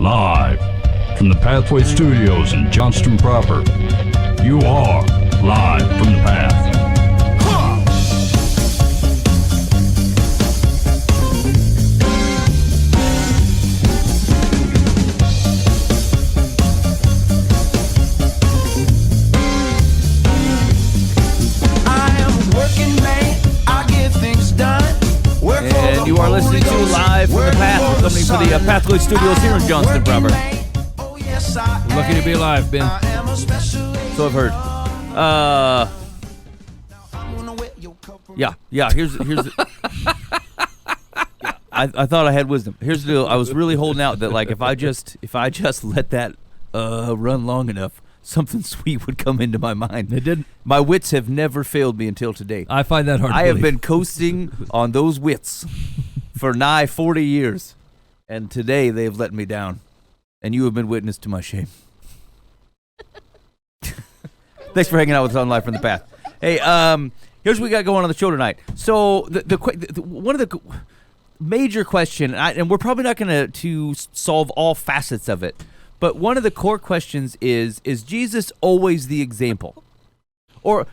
Live from the Pathway Studios in Johnston proper. You are live from the Path. And you are listening to Live from the Path. We're coming to the Pathway Studios here in Johnston proper. We're lucky to be alive, Ben. So I've heard. Yeah. Here's. I thought I had wisdom. Here's the deal. I was really holding out that like if I just let that run long enough, something sweet would come into my mind. It didn't. My wits have never failed me until today. I find that hard to I have believe. been coasting on those wits for nigh 40 years, and today they have let me down, and you have been witness to my shame. Thanks for hanging out with us on Live from the Path. Hey, here's what we got going on the show tonight. So the one of the major question, and we're probably not going to solve all facets of it, but one of the core questions is Jesus always the example? Or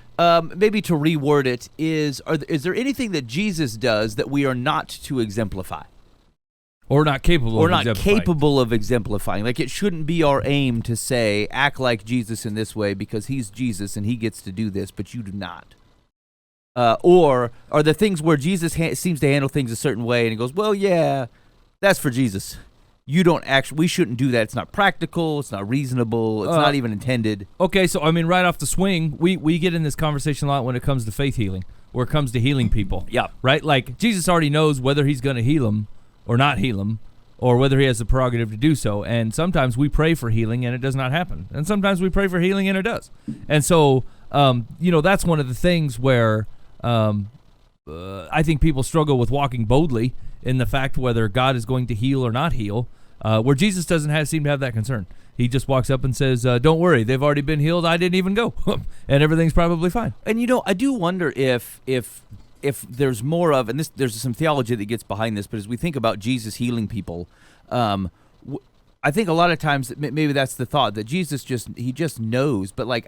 maybe to reword it, is there anything that Jesus does that we are not to exemplify? Or not capable Or of not exemplifying. capable of exemplifying. Like, it shouldn't be our aim to say, act like Jesus in this way because he's Jesus and he gets to do this, but you do not. Or are there things where Jesus seems to handle things a certain way and he goes, well, yeah, that's for Jesus. We shouldn't do that. It's not practical. It's not reasonable. It's not even intended. Okay, so I mean, right off the swing, we get in this conversation a lot when it comes to faith healing, or it comes to healing people. Yeah. Right? Like, Jesus already knows whether he's going to heal them or not heal them, or whether he has the prerogative to do so. And sometimes we pray for healing and it does not happen. And sometimes we pray for healing and it does. And so, that's one of the things where I think people struggle with walking boldly in the fact whether God is going to heal or not heal, where Jesus doesn't seem to have that concern. He just walks up and says, don't worry, they've already been healed, I didn't even go, and everything's probably fine. And I do wonder if there's more of, and there's some theology that gets behind this, but as we think about Jesus healing people, I think a lot of times maybe that's the thought, that Jesus just knows, but like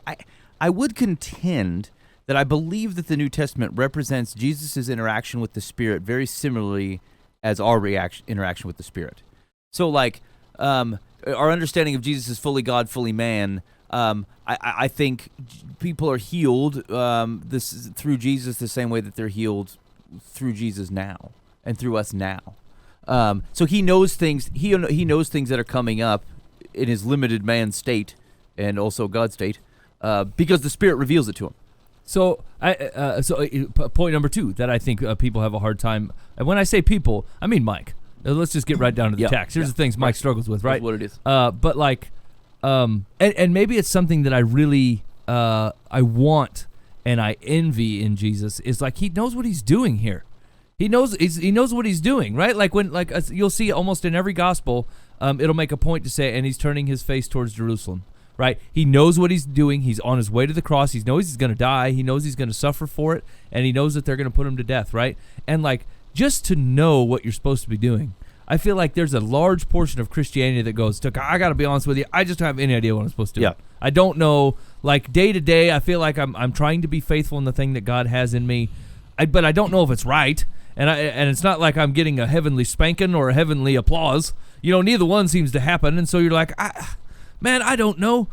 I would contend that I believe that the New Testament represents Jesus' interaction with the Spirit very similarly as our interaction with the Spirit. So, like, our understanding of Jesus as fully God, fully man, I think people are healed through Jesus the same way that they're healed through Jesus now and through us now. So he knows things. He knows things that are coming up in his limited man state and also God state because the Spirit reveals it to him. So, point number 2 that I think people have a hard time, and when I say people, I mean Mike. Let's just get right down to the text. Here's the things Mike struggles with, right? That's what it is. But like, and maybe it's something that I really I want and I envy in Jesus is like he knows what he's doing here. He knows what he's doing, right? Like you'll see almost in every gospel, it'll make a point to say, and he's turning his face towards Jerusalem. Right? He knows what he's doing. He's on his way to the cross. He knows he's going to die. He knows he's going to suffer for it. And he knows that they're going to put him to death, right? And like, just to know what you're supposed to be doing, I feel like there's a large portion of Christianity that goes, I got to be honest with you, I just don't have any idea what I'm supposed to do. Yeah. I don't know. Like, day to day, I feel like I'm trying to be faithful in the thing that God has in me, but I don't know if it's right. And it's not like I'm getting a heavenly spanking or a heavenly applause. Neither one seems to happen. And so you're like, man, I don't know.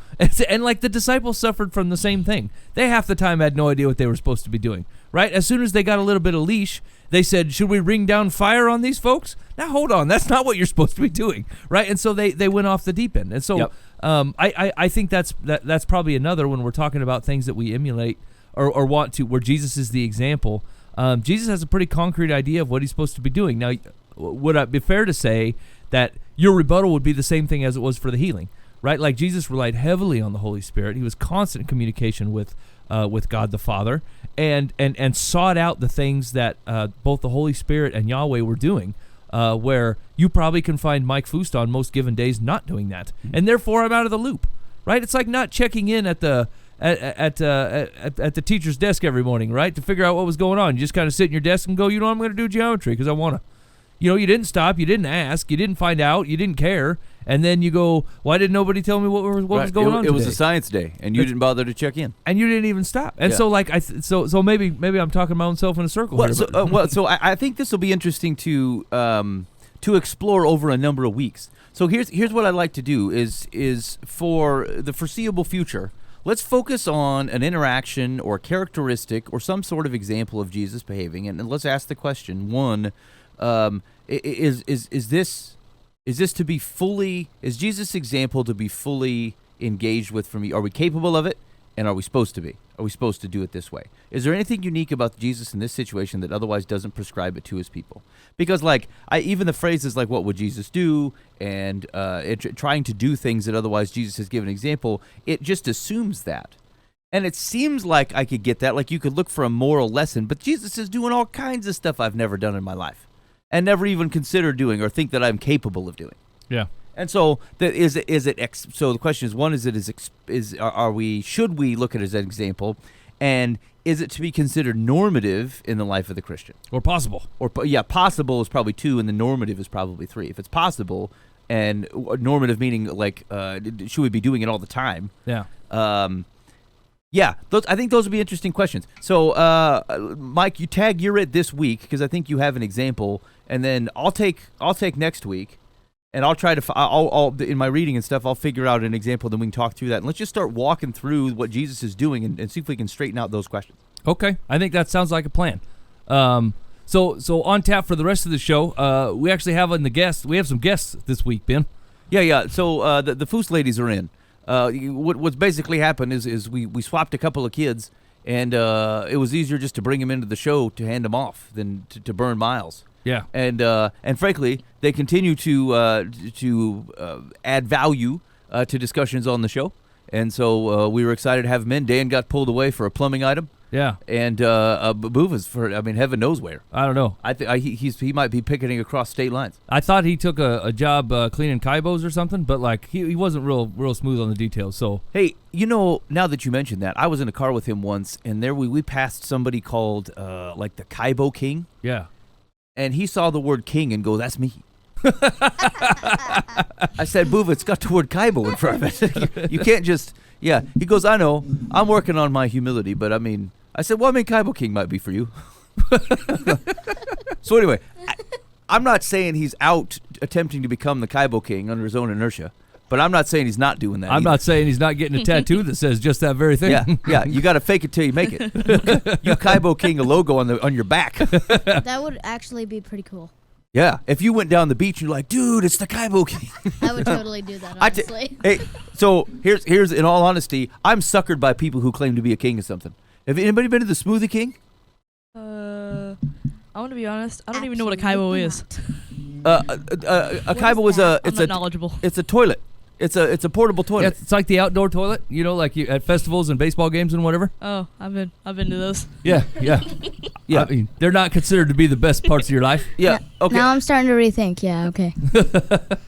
And like the disciples suffered from the same thing. They half the time had no idea what they were supposed to be doing, right? As soon as they got a little bit of leash, they said, should we ring down fire on these folks? Now, hold on. That's not what you're supposed to be doing, right? And so they went off the deep end. And so I think that's probably another when we're talking about things that we emulate or want to, where Jesus is the example. Jesus has a pretty concrete idea of what he's supposed to be doing. Now, would it be fair to say that your rebuttal would be the same thing as it was for the healing? Right, like Jesus relied heavily on the Holy Spirit. He was constant in communication with God the Father, and sought out the things that both the Holy Spirit and Yahweh were doing. Where you probably can find Mike Fust on most given days not doing that, and therefore I'm out of the loop. Right, it's like not checking in at the teacher's desk every morning, right, to figure out what was going on. You just kind of sit in your desk and go, I'm going to do geometry because I want to. You didn't stop, you didn't ask, you didn't find out, you didn't care. and then you go, why did nobody tell me what was Right. going on It was today? a science day, and you didn't bother to check in. And you didn't even stop. And Yeah. so like so maybe I'm talking my own self in a circle. Well, here, so, but- so I think this will be interesting to explore over a number of weeks. So here's what I'd like to do is for the foreseeable future, let's focus on an interaction or characteristic or some sort of example of Jesus behaving, and let's ask the question: one, is this to be fully? Is Jesus' example to be fully engaged with for me? Are we capable of it? And are we supposed to be? Are we supposed to do it this way? Is there anything unique about Jesus in this situation that otherwise doesn't prescribe it to his people? Because, like, even the phrases like "What would Jesus do?" and trying to do things that otherwise Jesus has given example, it just assumes that. And it seems like I could get that. Like, you could look for a moral lesson, but Jesus is doing all kinds of stuff I've never done in my life and never even considered doing or think that I'm capable of doing. yeah. And so, so the question is: one, should we look at it as an example, and is it to be considered normative in the life of the Christian? Or possible. Or possible is probably 2, and the normative is probably 3. If it's possible, and normative meaning like should we be doing it all the time? Yeah. Yeah, I think those would be interesting questions. So, Mike, you're it this week because I think you have an example, and then I'll take next week. And I'll try to, I'll in my reading and stuff, I'll figure out an example, then we can talk through that. And let's just start walking through what Jesus is doing and see if we can straighten out those questions. Okay, I think that sounds like a plan. So on tap for the rest of the show, we actually have we have some guests this week, Ben. Yeah. So the Foose ladies are in. What's basically happened is we swapped a couple of kids, and it was easier just to bring them into the show to hand them off than to burn miles. Yeah. And frankly, they continue to add value to discussions on the show. And so we were excited to have him in. Dan got pulled away for a plumbing item. Yeah. And Boova's for, heaven knows where. I don't know. He might be picketing across state lines. I thought he took a job cleaning Kaibos or something, but like he wasn't real smooth on the details. So Hey, now that you mentioned that, I was in a car with him once, and there we passed somebody called like the Kaibo King. yeah. And he saw the word king and go, "That's me." I said, "Boova, it's got the word Kaibo in front of it. you can't just." Yeah. He goes, "I know. I'm working on my humility, but I said, well, Kaibo King might be for you." So anyway, I'm not saying he's out attempting to become the Kaibo King under his own inertia, but I'm not saying he's not doing that. I'm either. not saying he's not getting a tattoo that says just that very thing. Yeah. You got to fake it till you make it. You Kaibo King a logo on your back. That would actually be pretty cool. Yeah, if you went down the beach, you're like, dude, it's the Kaibo King. I would totally do that, honestly. Hey, so here's in all honesty, I'm suckered by people who claim to be a king of something. Have anybody been to the Smoothie King? I want to be honest. I don't even know what a Kaibo is. A Kaibo is that? I'm not knowledgeable. it's a toilet. It's a portable Yeah, toilet. it's like the outdoor toilet, like you, at festivals and baseball games and whatever. Oh, I've been to those. Yeah. Yeah. I mean, they're not considered to be the best parts of your life. Yeah. Okay. Now I'm starting to rethink. Yeah, okay.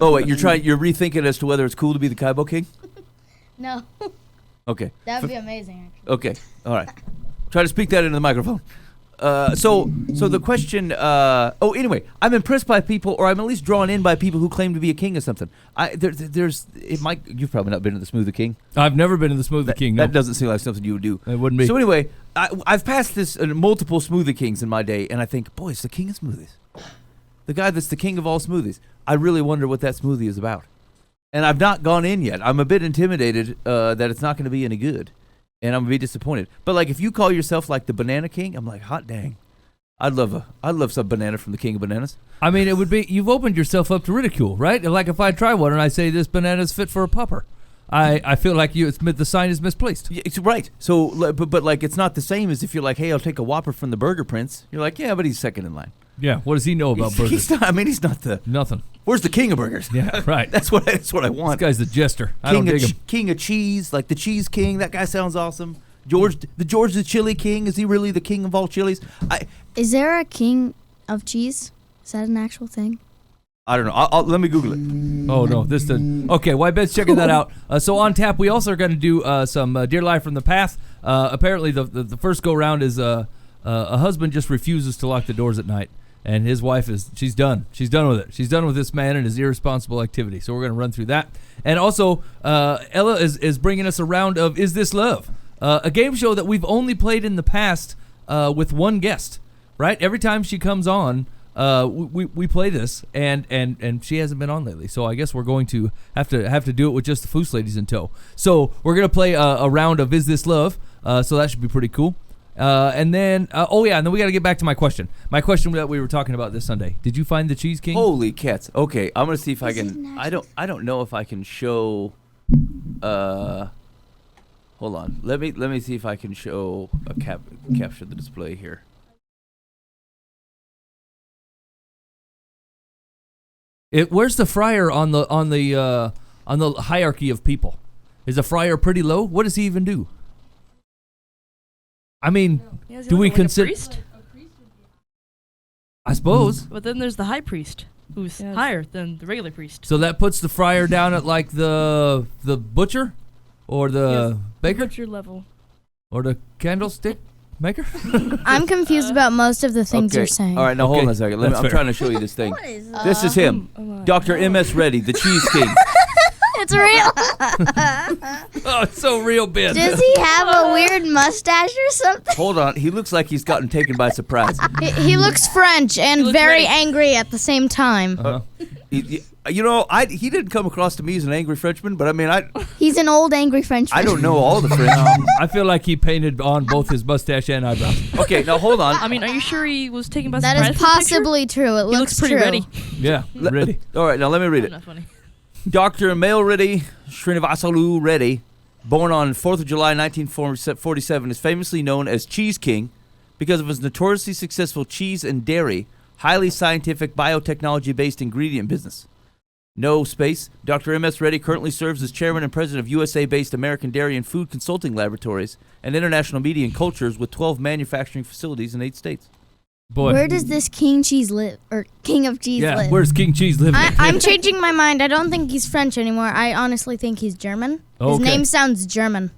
Oh wait, you're rethinking as to whether it's cool to be the Kaibo King? No, Okay. that would be amazing. Actually. Okay. All right. Try to speak that into the microphone. So the question. Anyway, I'm impressed by people, or I'm at least drawn in by people who claim to be a king of something. You've probably not been to the Smoothie King. I've never been to the Smoothie King. No, That doesn't seem like something you would do. it wouldn't be. So anyway, I've passed this multiple Smoothie Kings in my day, and I think, boy, it's the king of smoothies. The guy that's the king of all smoothies. I really wonder what that smoothie is about. And I've not gone in yet. I'm a bit intimidated that it's not going to be any good. And I'm going to be disappointed. But like if you call yourself like the Banana King, I'm like, hot dang. I'd love some banana from the King of Bananas. I mean, it would be, you've opened yourself up to ridicule, right? Like if I try one and I say this banana's fit for a pupper, I feel like the sign is misplaced. Yeah, it's right. So, but like it's not the same as if you're like, hey, I'll take a Whopper from the Burger Prince. You're like, yeah, but he's second in line. Yeah, what does he know about burgers? He's not the. Nothing. Where's the king of burgers? Yeah, right. That's what I This want. guy's the jester. I don't dig him. King of cheese, like the cheese king. That guy sounds awesome. George the chili king. Is he really the king of all chilies? Is there a king of cheese? Is that an actual thing? I don't know. Let me Google it. Oh no, this didn't. Okay, while Ben's checking that out. So on tap, we also are going to do some Dear Life from the Path. Apparently, the first go round is a husband just refuses to lock the doors at night, And his wife she's done. She's done with it. She's done with this man and his irresponsible activity. So we're going to run through that. And also, Ella is bringing us a round of Is This Love? A game show that we've only played in the past with one guest, right? Every time she comes on, we play this, and she hasn't been on lately. So I guess we're going to have to do it with just the Foose ladies in tow. So we're going to play a round of Is This Love? So that should be pretty cool. And then we got to get back to my question. My question that we were talking about this Sunday. Did you find the Cheese King? Holy cats. Okay, I'm gonna see if I This is can. natural. I don't know if I can show. Hold on. Let me see if I can show capture the display here. Where's the friar on the hierarchy of people? Is the friar pretty low? What does he even do? I mean, Yeah, is he do we like a consider? priest? I suppose. But then there's the high priest, who's higher than the regular priest. So that puts the friar down at like the butcher, or the baker, Butcher level. or the candlestick maker. I'm confused about most of the things Okay. you're saying. All right, now hold Okay, on a second. that's I'm fair. trying to show you this thing. What is This is him, Dr. M.S. Reddy, the Cheese King. It's real. Oh, it's so real, Ben. Does he have a weird mustache or something? Hold on, he looks like he's gotten taken by surprise. He looks French and looks very ready. angry at the same time. He didn't come across to me as an angry Frenchman, but I mean, He's an old angry Frenchman. I don't know all the French. I feel like he painted on both his mustache and eyebrows. Okay, now hold on. I mean, are you sure he was taken by That surprise? is for the picture? possibly true. It He looks pretty true. ready. Yeah, ready. All right, now let me read it. Not funny. Dr. Mail Reddy Srinivasalu Reddy, born on 4th of July 1947, is famously known as Cheese King because of his notoriously successful cheese and dairy, highly scientific biotechnology-based ingredient business. No space. Dr. M.S. Reddy currently serves as chairman and president of USA-based American Dairy and Food Consulting Laboratories and International Media and Cultures with 12 manufacturing facilities in 8 states. Boy. Where does this King Cheese live? Or King of Cheese Yeah, live? where's King Cheese living? I'm changing my mind. I don't think he's French anymore. I honestly think he's German. His Okay. name sounds German.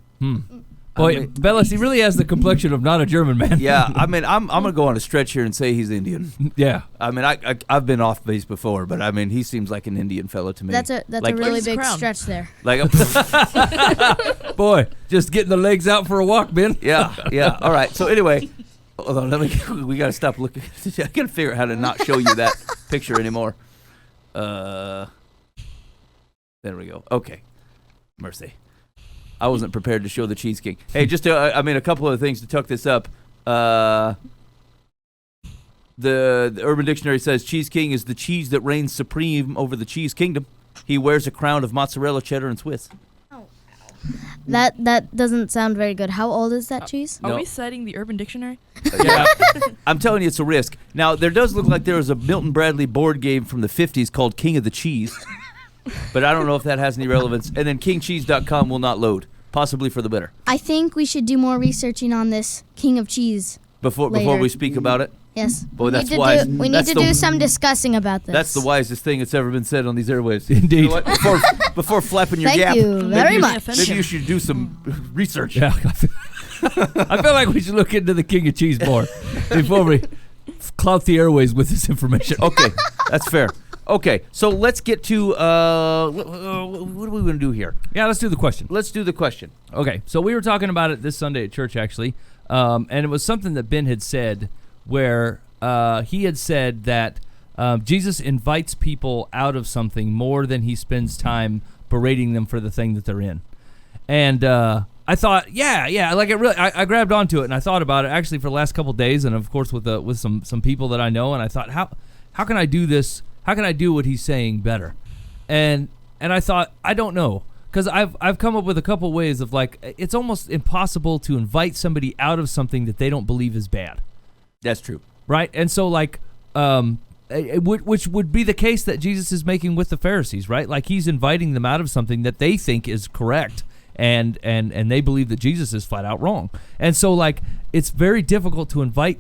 Boy, Bellis, he really has the complexion of not a German man. Yeah, I mean, I'm gonna go on a stretch here and say he's Indian. Yeah. I mean, I've been off base before, but I mean, he seems like an Indian fellow to me. That's a Like- really Where's the big crown? stretch there. like, Boy, just getting the legs out for a walk, Ben. yeah. All right. So anyway, hold on. We gotta stop looking. I gotta figure out how to not show you that picture anymore. There we go. Okay. Mercy. I wasn't prepared to show the Cheese King. Hey, just a couple of things to tuck this up. The Urban Dictionary says Cheese King is the cheese that reigns supreme over the cheese kingdom. He wears a crown of mozzarella, cheddar, and Swiss. That doesn't sound very good. How old is that cheese? Are No. we citing the Urban Dictionary? Yeah. I'm telling you, it's a risk. Now, there does look like there was a Milton Bradley board game from the 50s called King of the Cheese, but I don't know if that has any relevance. And then kingcheese.com will not load, possibly for the better. I think we should do more researching on this King of Cheese. Before Later. we speak about it, Yes. Boy, we that's need to wise. we need That's to the- do some discussing about this. that's the wisest thing that's ever been said on these airwaves. Indeed. You know what? Before flapping your Thank yap, you very much. maybe you should do some research. Yeah. I feel like we should look into the King of Cheese more before we clout the airways with this information. Okay, that's fair. Okay, so let's get to what are we going to do here? Yeah, let's do the question. Let's do the question. Okay, so we were talking about it this Sunday at church, actually, and it was something that Ben had said where he had said that Jesus invites people out of something more than he spends time berating them for the thing that they're in. And I thought, yeah, like it really, I grabbed onto it and I thought about it actually for the last couple days, and of course with some people that I know, and I thought, how can I do this? How can I do what he's saying better? And I thought, I don't know. Because I've come up with a couple ways of like, it's almost impossible to invite somebody out of something that they don't believe is bad, That's true. right? And so like, which would be the case that Jesus is making with the Pharisees, right? Like he's inviting them out of something that they think is correct, and they believe that Jesus is flat out wrong. And so like, it's very difficult to invite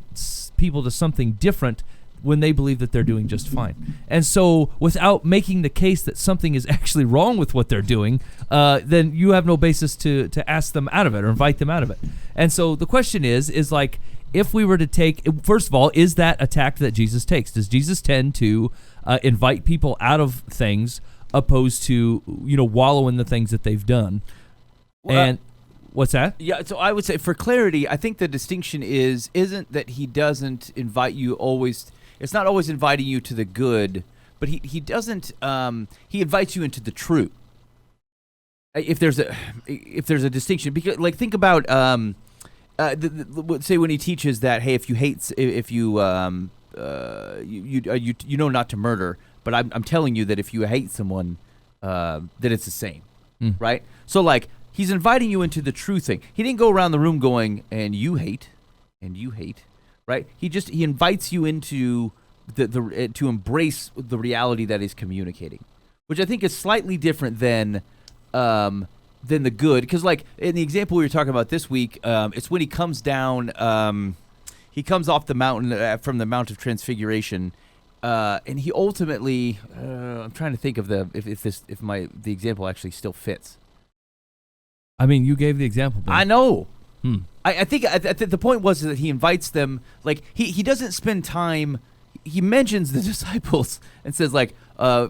people to something different when they believe that they're doing just fine. And so without making the case that something is actually wrong with what they're doing, then you have no basis to ask them out of it or invite them out of it. And so the question is like, if we were to take, first of all, is that a tact that Jesus takes? Does Jesus tend to invite people out of things opposed to, wallow in the things that they've done? Well, and what's that? Yeah, so I would say for clarity, I think the distinction isn't that he doesn't invite you always. It's not always inviting you to the good, but he doesn't. He invites you into the true. If there's a distinction, because think about say when he teaches that, hey, if you know not to murder, but I'm telling you that if you hate someone, that it's the same, right? So he's inviting you into the true thing. He didn't go around the room going, and you hate, right? He invites you into to embrace the reality that he's communicating, which I think is slightly different than the good. Because in the example we were talking about this week, it's when he comes down, he comes off the mountain from the Mount of Transfiguration, and he ultimately, I'm trying to think of the example actually still fits. I mean, you gave the example. Ben. I know. I think the point was that he invites them. He doesn't spend time. He mentions the disciples and says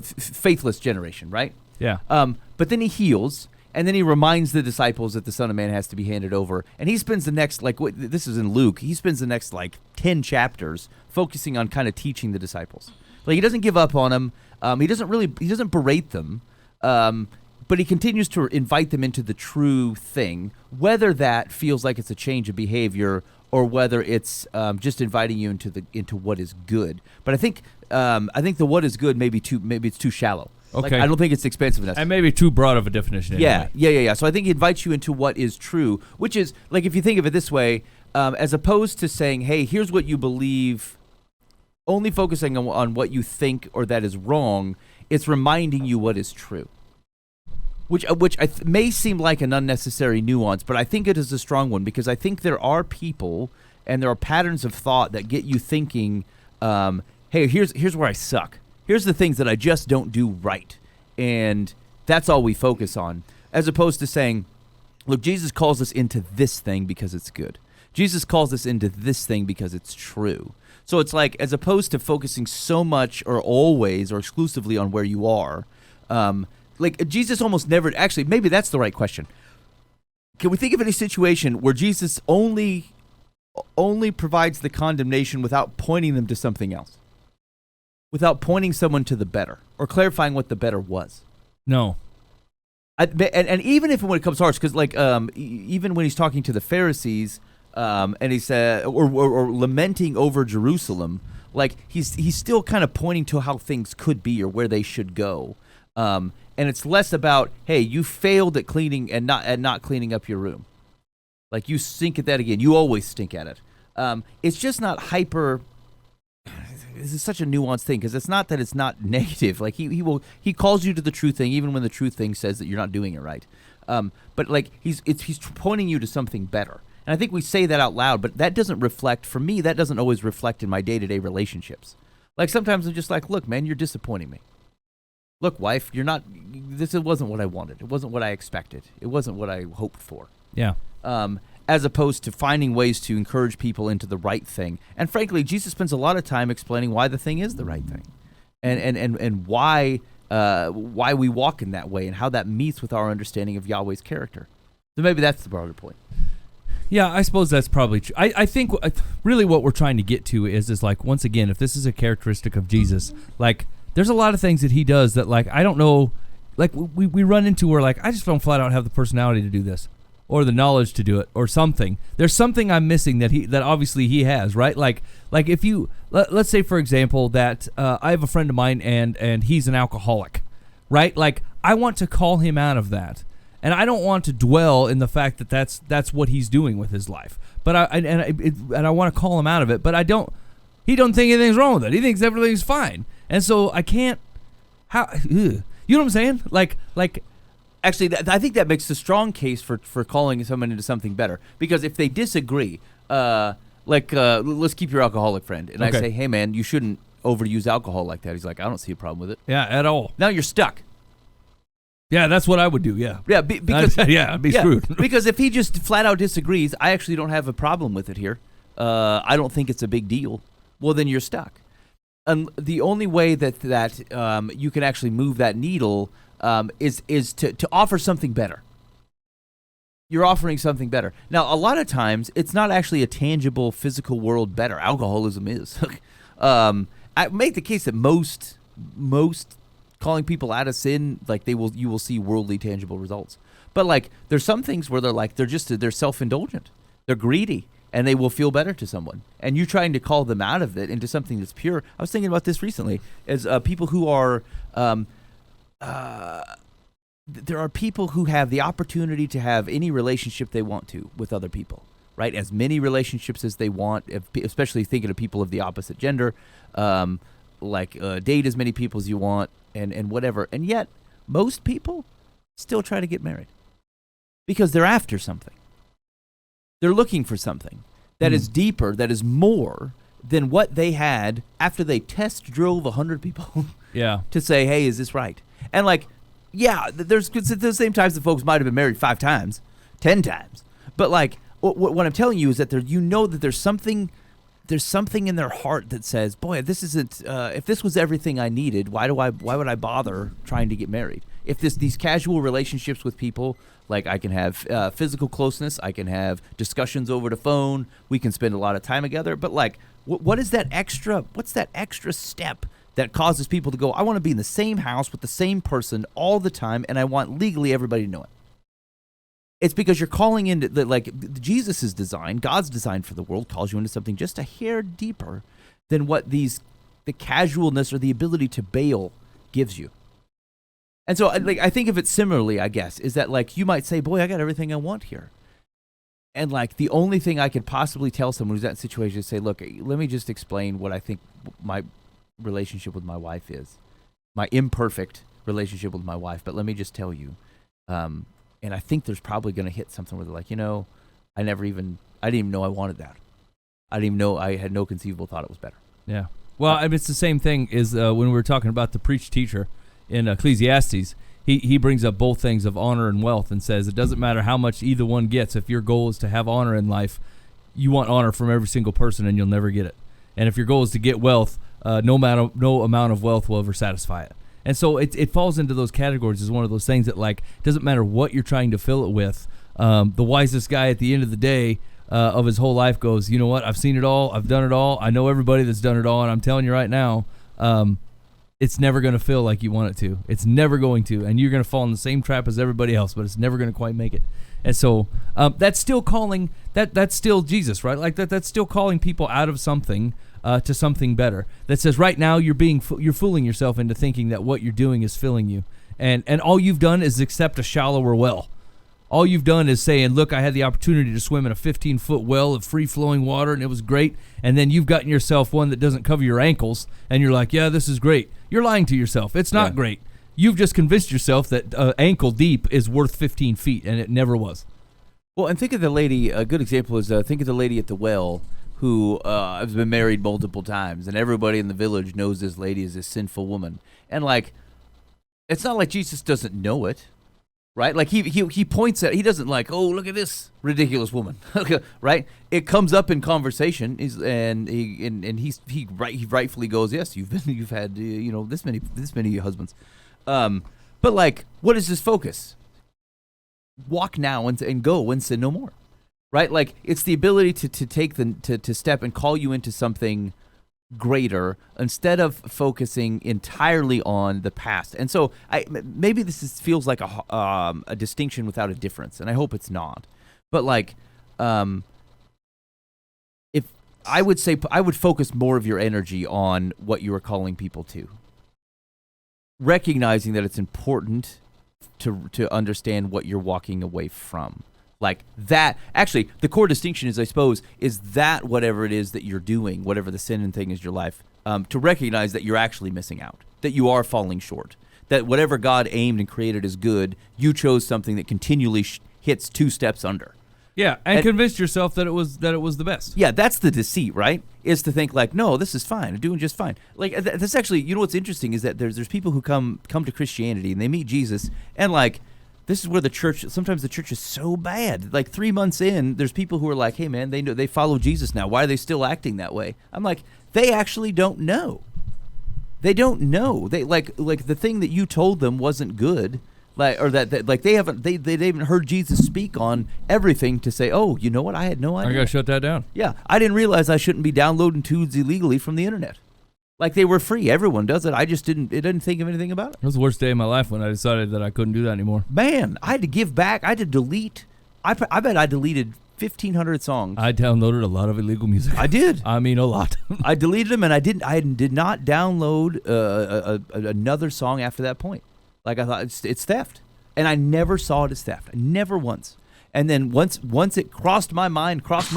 faithless generation, right? Yeah. But then he heals, and then he reminds the disciples that the Son of Man has to be handed over. And he spends the next this is in Luke. He spends the next 10 chapters focusing on kind of teaching the disciples. He doesn't give up on them. He doesn't berate them. But he continues to invite them into the true thing, whether that feels like it's a change of behavior or whether it's just inviting you into what is good. But I think the what is good maybe it's too shallow. Okay. I don't think it's expensive enough. And maybe too broad of a definition. Yeah, anyway. yeah. So I think he invites you into what is true, which is if you think of it this way, as opposed to saying, "Hey, here's what you believe," only focusing on what you think or that is wrong. It's reminding you what is true. Which may seem like an unnecessary nuance, but I think it is a strong one, because I think there are people and there are patterns of thought that get you thinking, hey, here's where I suck. Here's the things that I just don't do right. And that's all we focus on, as opposed to saying, look, Jesus calls us into this thing because it's good. Jesus calls us into this thing because it's true. So it's as opposed to focusing so much or always or exclusively on where you are, Jesus almost never, actually, maybe that's the right question. Can we think of any situation where Jesus only provides the condemnation without pointing them to something else? Without pointing someone to the better or clarifying what the better was? No. And even if when it comes harsh, because even when he's talking to the Pharisees, and he said, or lamenting over Jerusalem, he's still kind of pointing to how things could be or where they should go. And it's less about, hey, you failed at cleaning and not cleaning up your room. You stink at that again. You always stink at it. It's just not hyper. This is such a nuanced thing, because it's not that it's not negative. He calls you to the true thing even when the true thing says that you're not doing it right. But he's pointing you to something better. And I think we say that out loud, but that doesn't reflect, for me, that doesn't always reflect in my day-to-day relationships. Sometimes I'm just look, man, you're disappointing me. Look, wife, this wasn't what I wanted. It wasn't what I expected. It wasn't what I hoped for. Yeah. As opposed to finding ways to encourage people into the right thing. And frankly, Jesus spends a lot of time explaining why the thing is the right thing. And why we walk in that way and how that meets with our understanding of Yahweh's character. So maybe that's the broader point. Yeah, I suppose that's probably true. I think really what we're trying to get to is once again, if this is a characteristic of Jesus, there's a lot of things that he does that I don't know, we run into where I just don't flat out have the personality to do this, or the knowledge to do it, or something. There's something I'm missing that obviously he has, right? If you let's say, for example, that I have a friend of mine and he's an alcoholic, right? I want to call him out of that, and I don't want to dwell in the fact that that's what he's doing with his life. But I want to call him out of it, but I don't. He don't think anything's wrong with it. He thinks everything's fine. And so I can't. You know what I'm saying? Actually, I think that makes a strong case for calling someone into something better. Because if they disagree, let's keep your alcoholic friend, and okay. I say, hey man, you shouldn't overuse alcohol like that. He's like, I don't see a problem with it. Yeah, at all. Now you're stuck. Yeah, that's what I would do. Yeah. Yeah, because I'd be screwed. Because if he just flat out disagrees, I actually don't have a problem with it here. I don't think it's a big deal. Well, then you're stuck. And the only way that you can actually move that needle is to offer something better. You're offering something better. Now, a lot of times, it's not actually a tangible physical world better. Alcoholism is. I make the case that most calling people out of sin, like you will see worldly tangible results. But like, there's some things where they're self-indulgent. They're greedy, and they will feel better to someone. And you trying to call them out of it into something that's pure. I was thinking about this recently as people who are. There are people who have the opportunity to have any relationship they want to with other people, right? As many relationships as they want, especially thinking of people of the opposite gender, date as many people as you want and whatever. And yet, most people still try to get married because they're after something. They're looking for something that is deeper, that is more than what they had after they test drove 100 people Yeah. to say, hey, is this right? And like, yeah, there's the same times that folks might have been married 5 times, 10 times. But like, what I'm telling you is that that there's something in their heart that says, boy, this isn't. If this was everything I needed, why would I bother trying to get married? If these casual relationships with people, like I can have physical closeness, I can have discussions over the phone, we can spend a lot of time together. But like, what's that extra step that causes people to go, I want to be in the same house with the same person all the time, and I want legally everybody to know it? It's because you're calling into, Jesus' design, God's design for the world calls you into something just a hair deeper than what the casualness or the ability to bail gives you. And so I think of it similarly, I guess, is that like you might say, boy, I got everything I want here. And like the only thing I could possibly tell someone who's in that situation is say, look, let me just explain what I think my relationship with my wife is, my imperfect relationship with my wife. But let me just tell you, and I think there's probably going to hit something where they're like, I didn't even know I wanted that. I didn't even know, I had no conceivable thought it was better. Yeah. Well, I mean, it's the same thing as when we were talking about the preach teacher in Ecclesiastes. He brings up both things of honor and wealth and says it doesn't matter how much either one gets. If your goal is to have honor in life, you want honor from every single person and you'll never get it. And if your goal is to get wealth, no amount of wealth will ever satisfy it. And so it falls into those categories as one of those things that, like, doesn't matter what you're trying to fill it with. The wisest guy at the end of the day of his whole life goes, you know what? I've seen it all. I've done it all. I know everybody that's done it all. And I'm telling you right now, it's never going to feel like you want it to. It's never going to. And you're going to fall in the same trap as everybody else, but it's never going to quite make it. And so that's still calling, that's still Jesus, right? Like that's still calling people out of something to something better. That says right now you're fooling yourself into thinking that what you're doing is filling you. And all you've done is accept a shallower well. All you've done is saying, look, I had the opportunity to swim in a 15-foot well of free-flowing water, and it was great. And then you've gotten yourself one that doesn't cover your ankles, and you're like, yeah, this is great. You're lying to yourself. It's not great. You've just convinced yourself that ankle deep is worth 15 feet, and it never was. Well, and think of the lady, a good example is think of the lady at the well who has been married multiple times, and everybody in the village knows this lady is a sinful woman. And, like, it's not like Jesus doesn't know it. Right, like he points at, he doesn't like, oh, look at this ridiculous woman, right? It comes up in conversation, he rightfully goes, yes, you've had this many husbands, but like, what is his focus? Walk now and go and sin no more, right? Like it's the ability to take to step and call you into something greater instead of focusing entirely on the past. And so maybe this feels like a distinction without a difference, and I hope it's not. But like, if I would say, I would focus more of your energy on what you are calling people to, recognizing that it's important to understand what you're walking away from. Like that, actually, the core distinction is, I suppose, is that whatever it is that you're doing, whatever the sin and thing is your life, to recognize that you're actually missing out, that you are falling short, that whatever God aimed and created as good, you chose something that continually hits 2 steps under. Yeah, and convinced yourself that it was the best. Yeah, that's the deceit, right? Is to think like, no, this is fine, I'm doing just fine. Like that's actually, what's interesting is that there's people who come to Christianity and they meet Jesus and like, This is where sometimes the church is so bad. Like 3 months in, there's people who are like, hey man, they follow Jesus now. Why are they still acting that way? I'm like, they actually don't know. They don't know. They like the thing that you told them wasn't good. Like, or that like they haven't heard Jesus speak on everything to say, oh, you know what? I had no idea. I gotta shut that down. Yeah, I didn't realize I shouldn't be downloading tunes illegally from the internet. Like they were free. Everyone does it. I just didn't think of anything about it. It was the worst day of my life when I decided that I couldn't do that anymore. Man, I had to give back. I had to delete. I bet I deleted 1,500 songs. I downloaded a lot of illegal music. I did. I mean, a lot. I deleted them, and I did not download another song after that point. Like I thought, it's theft, and I never saw it as theft. Never once. And then once it crossed my mind, crossed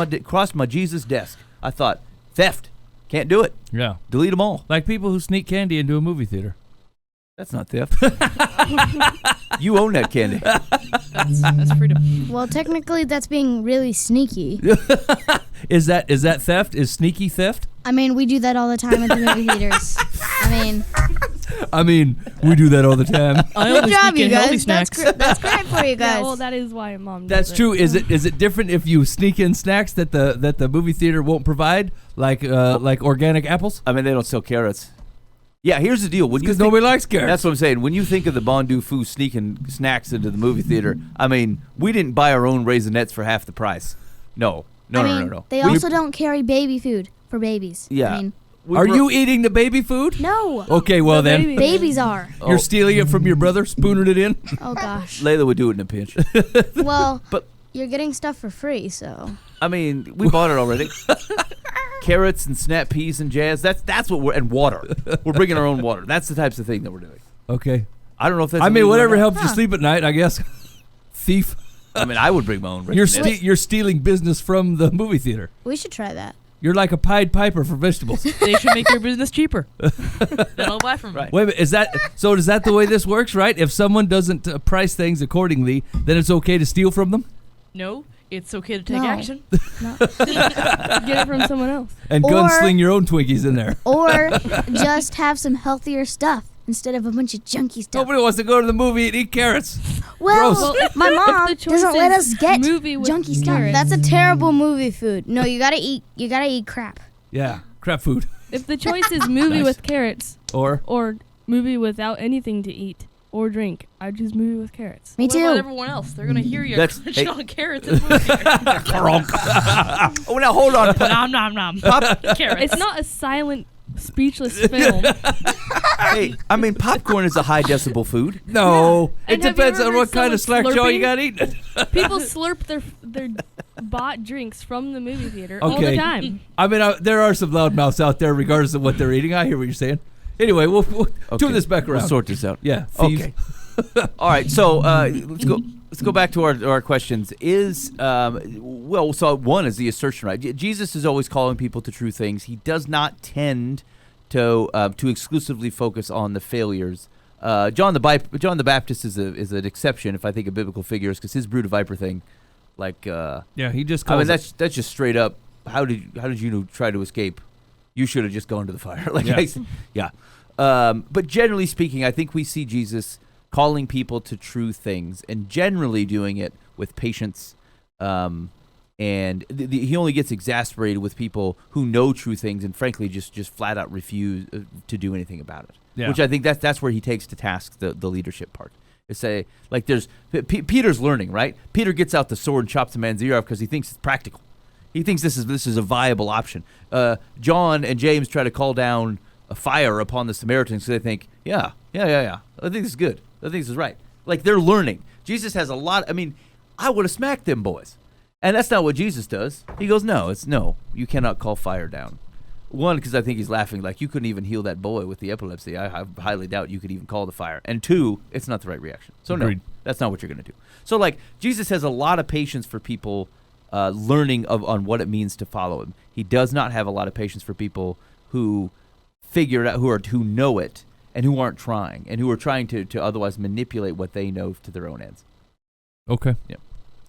my Jesus desk, I thought, theft. Can't do it. Yeah. Delete them all. Like people who sneak candy into a movie theater. That's not theft. You own that candy. That's freedom. Well, technically, that's being really sneaky. Is that theft? Is sneaky theft? I mean, we do that all the time at the movie theaters. I mean, we do that all the time. I Good only job, sneak you in healthy guys. snacks. That's great for you guys. Yeah, well, that is why mom does That's it. true. Is it different if you sneak in snacks that the movie theater won't provide, like organic apples? I mean, they don't sell carrots. Yeah, here's the deal. Because nobody likes carrots. That's what I'm saying. When you think of the Bon Du Foo sneaking snacks into the movie theater, I mean, we didn't buy our own Raisinets for half the price. No. No. They also don't carry baby food for babies. Yeah. I mean, Are you eating the baby food? no. Okay, well The then. baby. Babies are. You're stealing it from your brother, spooning it in? Oh, gosh. Layla would do it in a pinch. Well, But- you're getting stuff for free, so. I mean, we bought it already. Carrots and snap peas and jazz. That's what and water. We're bringing our own water. That's the types of thing that we're doing. Okay. I don't know if that's. I mean, illegal or whatever not. helps you sleep at night, I guess. Thief. I mean, I would bring my own. You're Raisinets. you're stealing business from the movie theater. We should try that. You're like a Pied Piper for vegetables. They should make your business cheaper. Then I'll buy from them. Right. Wait a minute, is that the way this works, right? If someone doesn't price things accordingly, then it's okay to steal from them? No, it's okay to take No. action. No. Get it from someone else. And Or- gunsling your own Twinkies in there. Or just have some healthier stuff instead of a bunch of junky stuff. Nobody wants to go to the movie and eat carrots. Well, Gross. my mom the choice doesn't let is us get movie with junky stuff. carrots. That's a terrible movie food. No, you gotta eat crap. Yeah, crap food. If the choice is movie Nice. with carrots Or or movie without anything to eat or drink, I'd choose movie with carrots. Me What about too. everyone else? They're gonna hear you That's- crunching hey. on carrots in the movie theater. Oh, now hold on. Nom nom nom. Carrots. It's not a silent, speechless film. Hey, I mean, popcorn is a high decibel food. no, it And have you depends ever on heard what kind of slack someone jaw you slurping? got eating. People slurp their bought drinks from the movie theater all Okay. the time. I mean, there are some loudmouths out there, regardless of what they're eating. I hear what you're saying. Anyway, we'll turn this back around. We'll sort this out. Yeah. Thieves. Okay. All right. So let's go back to our questions. So one is the assertion, right? Jesus is always calling people to true things. He does not tend to exclusively focus on the failures. John the Baptist is an exception if I think of biblical figures, because his brood of viper thing, like Yeah, he just I mean calls that's just straight up. How did you try to escape? You should have just gone to the fire. Like Yeah. yeah. But generally speaking, I think we see Jesus calling people to true things, and generally doing it with patience. And he only gets exasperated with people who know true things and frankly just flat out refuse to do anything about it. Yeah. Which I think that's where he takes to task the leadership part. Is say like there's Peter's learning, right? Peter gets out the sword and chops the man's ear off because he thinks it's practical. He thinks this is a viable option. John and James try to call down a fire upon the Samaritans, so they think, yeah. I think this is good. I think this is right. Like they're learning. Jesus has a lot. I mean, I would have smacked them boys, and that's not what Jesus does. He goes, no, you cannot call fire down. One, because I think he's laughing, like you couldn't even heal that boy with the epilepsy. I highly doubt you could even call the fire. And two, it's not the right reaction. So Agreed. no, that's not what you're going to do. So like Jesus has a lot of patience for people learning on what it means to follow him. He does not have a lot of patience for people who figure it out, who know it, and who aren't trying, and who are trying to otherwise manipulate what they know to their own ends. Okay. Yeah.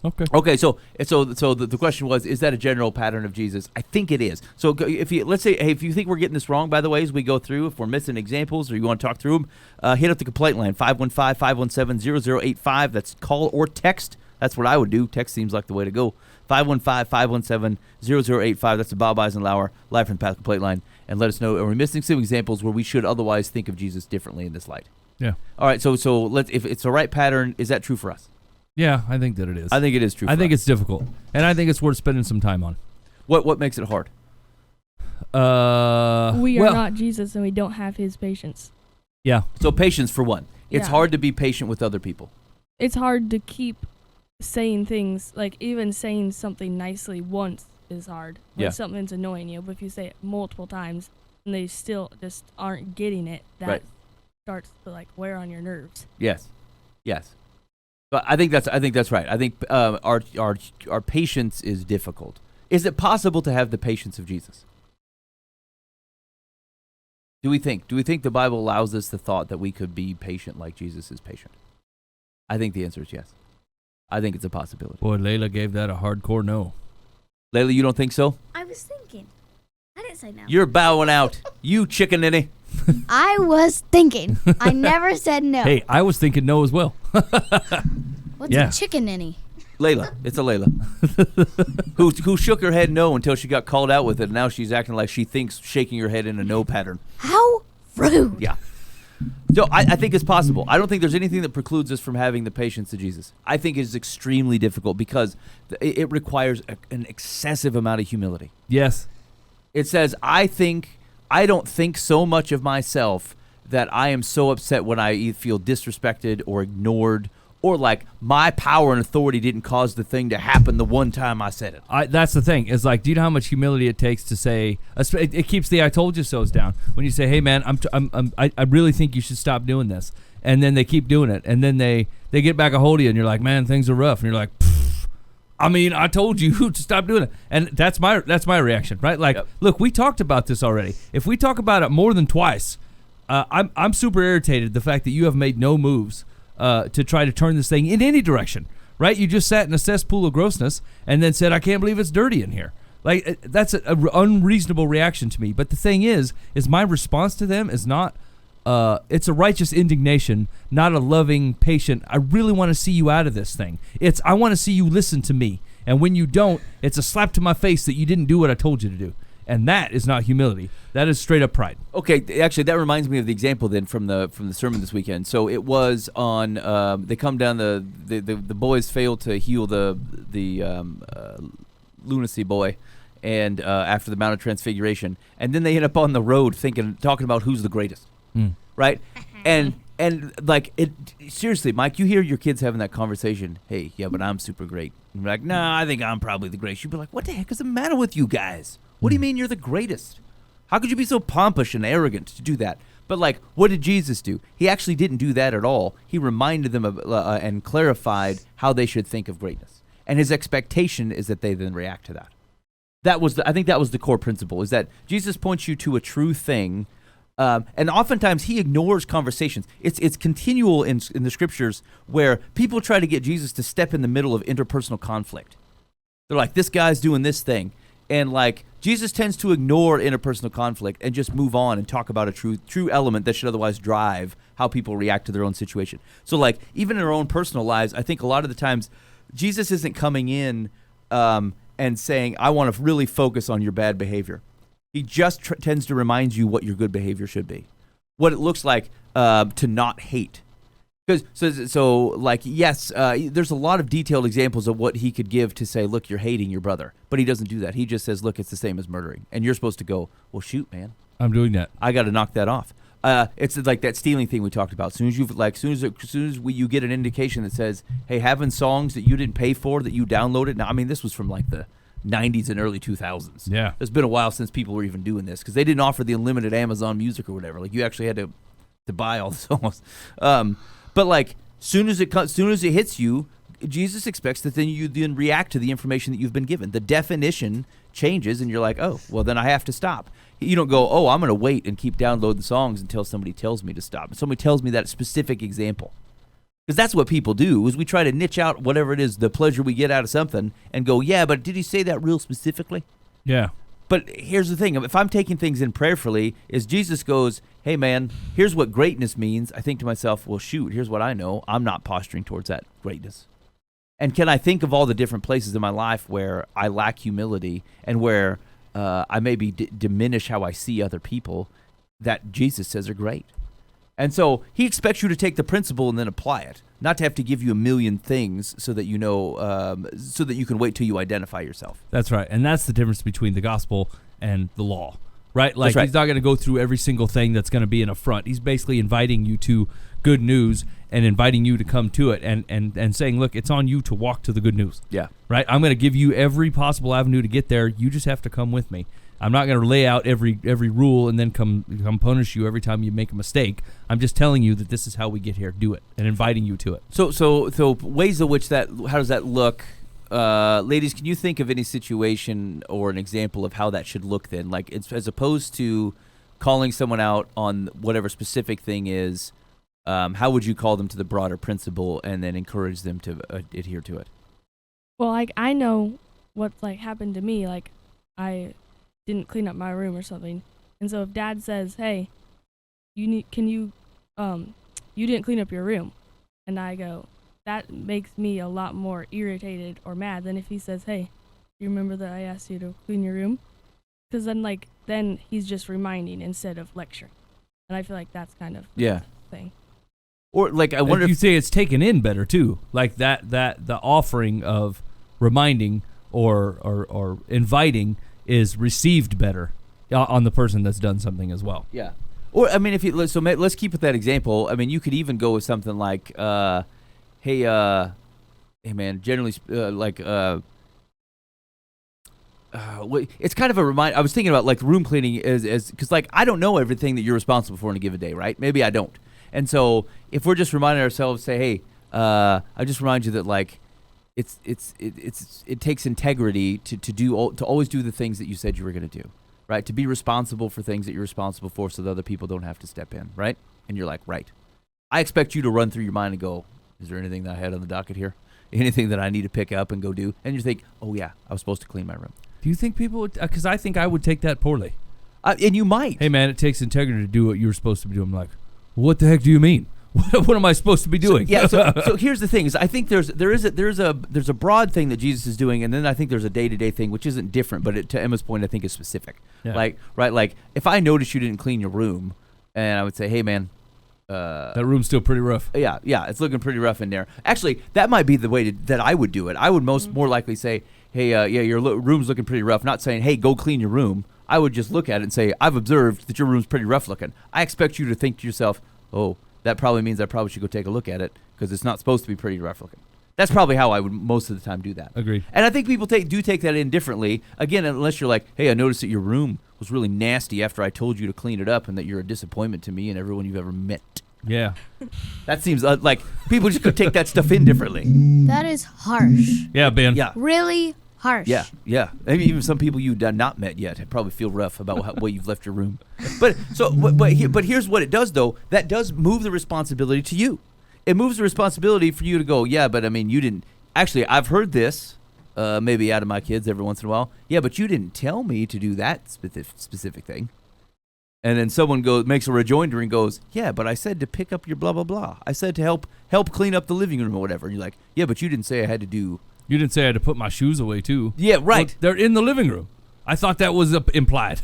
Okay. Okay, so the question was, is that a general pattern of Jesus? I think it is. So if you let's say, hey, if you think we're getting this wrong, by the way, as we go through, if we're missing examples or you want to talk through them, hit up the complaint line 515-517-0085. That's call or text. That's what I would do. Text seems like the way to go. 515-517-0085. That's the Bob Eisenhower Life from the Path complaint line, and let us know, are we missing some examples where we should otherwise think of Jesus differently in this light? Yeah. All right. So if it's the right pattern, is that true for us? Yeah, I think that it is. I think it is true. I think us. it's difficult, and I think it's worth spending some time on. What makes it hard? We are well, not Jesus, and we don't have his patience. Yeah. So patience for one. It's Yeah. hard to be patient with other people. It's hard to keep saying things, like even saying something nicely once is hard when Yeah. something's annoying you. But if you say it multiple times and they still just aren't getting it, that Right. starts to like wear on your nerves. Yes. But I think that's right. I think our patience is difficult. Is it possible to have the patience of Jesus? Do we think the Bible allows us the thought that we could be patient like Jesus is patient? I think the answer is yes. I think it's a possibility. Boy, Layla gave that a hardcore no. Layla, you don't think so? I was thinking. I didn't say no. You're bowing out. You chicken ninny. I was thinking. I never said no. Hey, I was thinking no as well. What's yeah. a chicken ninny? Layla. It's a Layla. who shook her head no until she got called out with it, and now she's acting like she thinks shaking her head in a no pattern. How rude. Yeah. So I think it's possible. I don't think there's anything that precludes us from having the patience of Jesus. I think it is extremely difficult because it requires an excessive amount of humility. Yes. It says, I don't think so much of myself that I am so upset when I feel disrespected or ignored, or like my power and authority didn't cause the thing to happen the one time I said it. That's the thing. Is like, do you know how much humility it takes to say? It keeps the "I told you so's" down. When you say, "Hey, man, I really think you should stop doing this," and then they keep doing it, and then they get back a hold of you, and you're like, "Man, things are rough," and you're like, I mean, I told you to stop doing it. And that's my reaction, right? Like, Look, we talked about this already. If we talk about it more than twice, I'm super irritated the fact that you have made no moves to try to turn this thing in any direction, right? You just sat in a cesspool of grossness and then said, I can't believe it's dirty in here. Like, that's an unreasonable reaction to me. But the thing is my response to them is not, it's a righteous indignation, not a loving, patient, I really want to see you out of this thing. It's, I want to see you listen to me. And when you don't, it's a slap to my face that you didn't do what I told you to do. And that is not humility. That is straight up pride. Okay, actually, that reminds me of the example then from the sermon this weekend. So it was on. They come down. The boys fail to heal the lunacy boy, and after the Mount of Transfiguration, and then they end up on the road talking about who's the greatest, right? And like it seriously, Mike, you hear your kids having that conversation. Hey, yeah, but I'm super great. And you're like, nah, I think I'm probably the greatest. You'd be like, what the heck is the matter with you guys? What do you mean you're the greatest? How could you be so pompous and arrogant to do that? But like, what did Jesus do? He actually didn't do that at all. He reminded them of, and clarified how they should think of greatness. And his expectation is that they then react to that. I think that was the core principle, is that Jesus points you to a true thing. And oftentimes he ignores conversations. It's continual in the scriptures where people try to get Jesus to step in the middle of interpersonal conflict. They're like, this guy's doing this thing. And like, Jesus tends to ignore interpersonal conflict and just move on and talk about a true element that should otherwise drive how people react to their own situation. So like, even in our own personal lives, I think a lot of the times Jesus isn't coming in and saying, I want to really focus on your bad behavior. He just tends to remind you what your good behavior should be, what it looks like to not hate. So like, yes, there's a lot of detailed examples of what he could give to say, look, you're hating your brother. But he doesn't do that. He just says, look, it's the same as murdering. And you're supposed to go, well, shoot, man. I'm doing that. I got to knock that off. It's like that stealing thing we talked about. As soon as you get an indication that says, hey, having songs that you didn't pay for, that you downloaded. Now, I mean, this was from like the 90s and early 2000s. Yeah. It's been a while since people were even doing this because they didn't offer the unlimited Amazon Music or whatever. Like, you actually had to buy all the songs. But like, soon as it hits you, Jesus expects that you then react to the information that you've been given. The definition changes, and you're like, oh, well, then I have to stop. You don't go, oh, I'm going to wait and keep downloading songs until somebody tells me to stop. Somebody tells me that specific example. Because that's what people do, is we try to niche out whatever it is, the pleasure we get out of something, and go, yeah, but did he say that real specifically? Yeah. But here's the thing. If I'm taking things in prayerfully, is Jesus goes, hey, man, here's what greatness means. I think to myself, well, shoot, here's what I know. I'm not posturing towards that greatness. And can I think of all the different places in my life where I lack humility and where I maybe diminish how I see other people that Jesus says are great? And so he expects you to take the principle and then apply it, not to have to give you a million things so that you know, so that you can wait till you identify yourself. That's right. And that's the difference between the gospel and the law, right? Like, That's right. he's not going to go through every single thing that's going to be an affront. He's basically inviting you to good news and inviting you to come to it and saying, look, it's on you to walk to the good news, Yeah. right? I'm going to give you every possible avenue to get there. You just have to come with me. I'm not going to lay out every rule and then come punish you every time you make a mistake. I'm just telling you that this is how we get here. Do it, and inviting you to it. So ways in which that, how does that look? Ladies, can you think of any situation or an example of how that should look then? Like, it's, as opposed to calling someone out on whatever specific thing is, how would you call them to the broader principle and then encourage them to adhere to it? Well, like I know what like happened to me. Like I didn't clean up my room or something, and so if Dad says, "Hey, you didn't clean up your room," and I go, that makes me a lot more irritated or mad than if he says, "Hey, you remember that I asked you to clean your room?" Because then he's just reminding instead of lecturing, and I feel like that's kind of Yeah. the thing. Or like, I wonder if you if say it's taken in better too, like that the offering of reminding or inviting is received better on the person that's done something as well. yeah. Or I mean, if you let's keep with that example. I mean, you could even go with something like, hey man, generally it's kind of a reminder. I was thinking about like room cleaning as because like I don't know everything that you're responsible for in a given day, right? Maybe I don't. And so if we're just reminding ourselves, say, hey, I just remind you that like it takes integrity to always do the things that you said you were going to do, right? To be responsible for things that you're responsible for, so that other people don't have to step in, right? And you're like, right. I expect you to run through your mind and go, is there anything that I had on the docket here? Anything that I need to pick up and go do? And you think, oh yeah, I was supposed to clean my room. Do you think people would? Because I think I would take that poorly. And you might. Hey man, it takes integrity to do what you're supposed to be doing. I'm like, what the heck do you mean? What am I supposed to be doing? So here's the thing: is I think there's a broad thing that Jesus is doing, and then I think there's a day-to-day thing which isn't different, but to Emma's point, I think is specific. Yeah. Like if I notice you didn't clean your room, and I would say, hey man, that room's still pretty rough. yeah, it's looking pretty rough in there. Actually, that might be the way that I would do it. I would more likely say, hey, yeah, your room's looking pretty rough. Not saying, hey, go clean your room. I would just look at it and say, I've observed that your room's pretty rough looking. I expect you to think to yourself, oh, that probably means I probably should go take a look at it because it's not supposed to be pretty rough looking. That's probably how I would most of the time do that. Agreed. And I think people do take that in differently. Again, unless you're like, hey, I noticed that your room was really nasty after I told you to clean it up and that you're a disappointment to me and everyone you've ever met. Yeah. That seems like people just could take that stuff in differently. That is harsh. Yeah, Ben. Yeah. Really harsh. Yeah. Maybe even some people you've not met yet probably feel rough about how you've left your room. But here's what it does though. That does move the responsibility to you. It moves the responsibility for you to go, yeah, but I mean, you didn't. Actually, I've heard this maybe out of my kids every once in a while. Yeah, but you didn't tell me to do that specific thing. And then someone makes a rejoinder and goes, yeah, but I said to pick up your blah, blah, blah. I said to help clean up the living room or whatever. And you're like, yeah, but you didn't say I had to do. You didn't say I had to put my shoes away too. Yeah, right. Well, they're in the living room. I thought that was implied.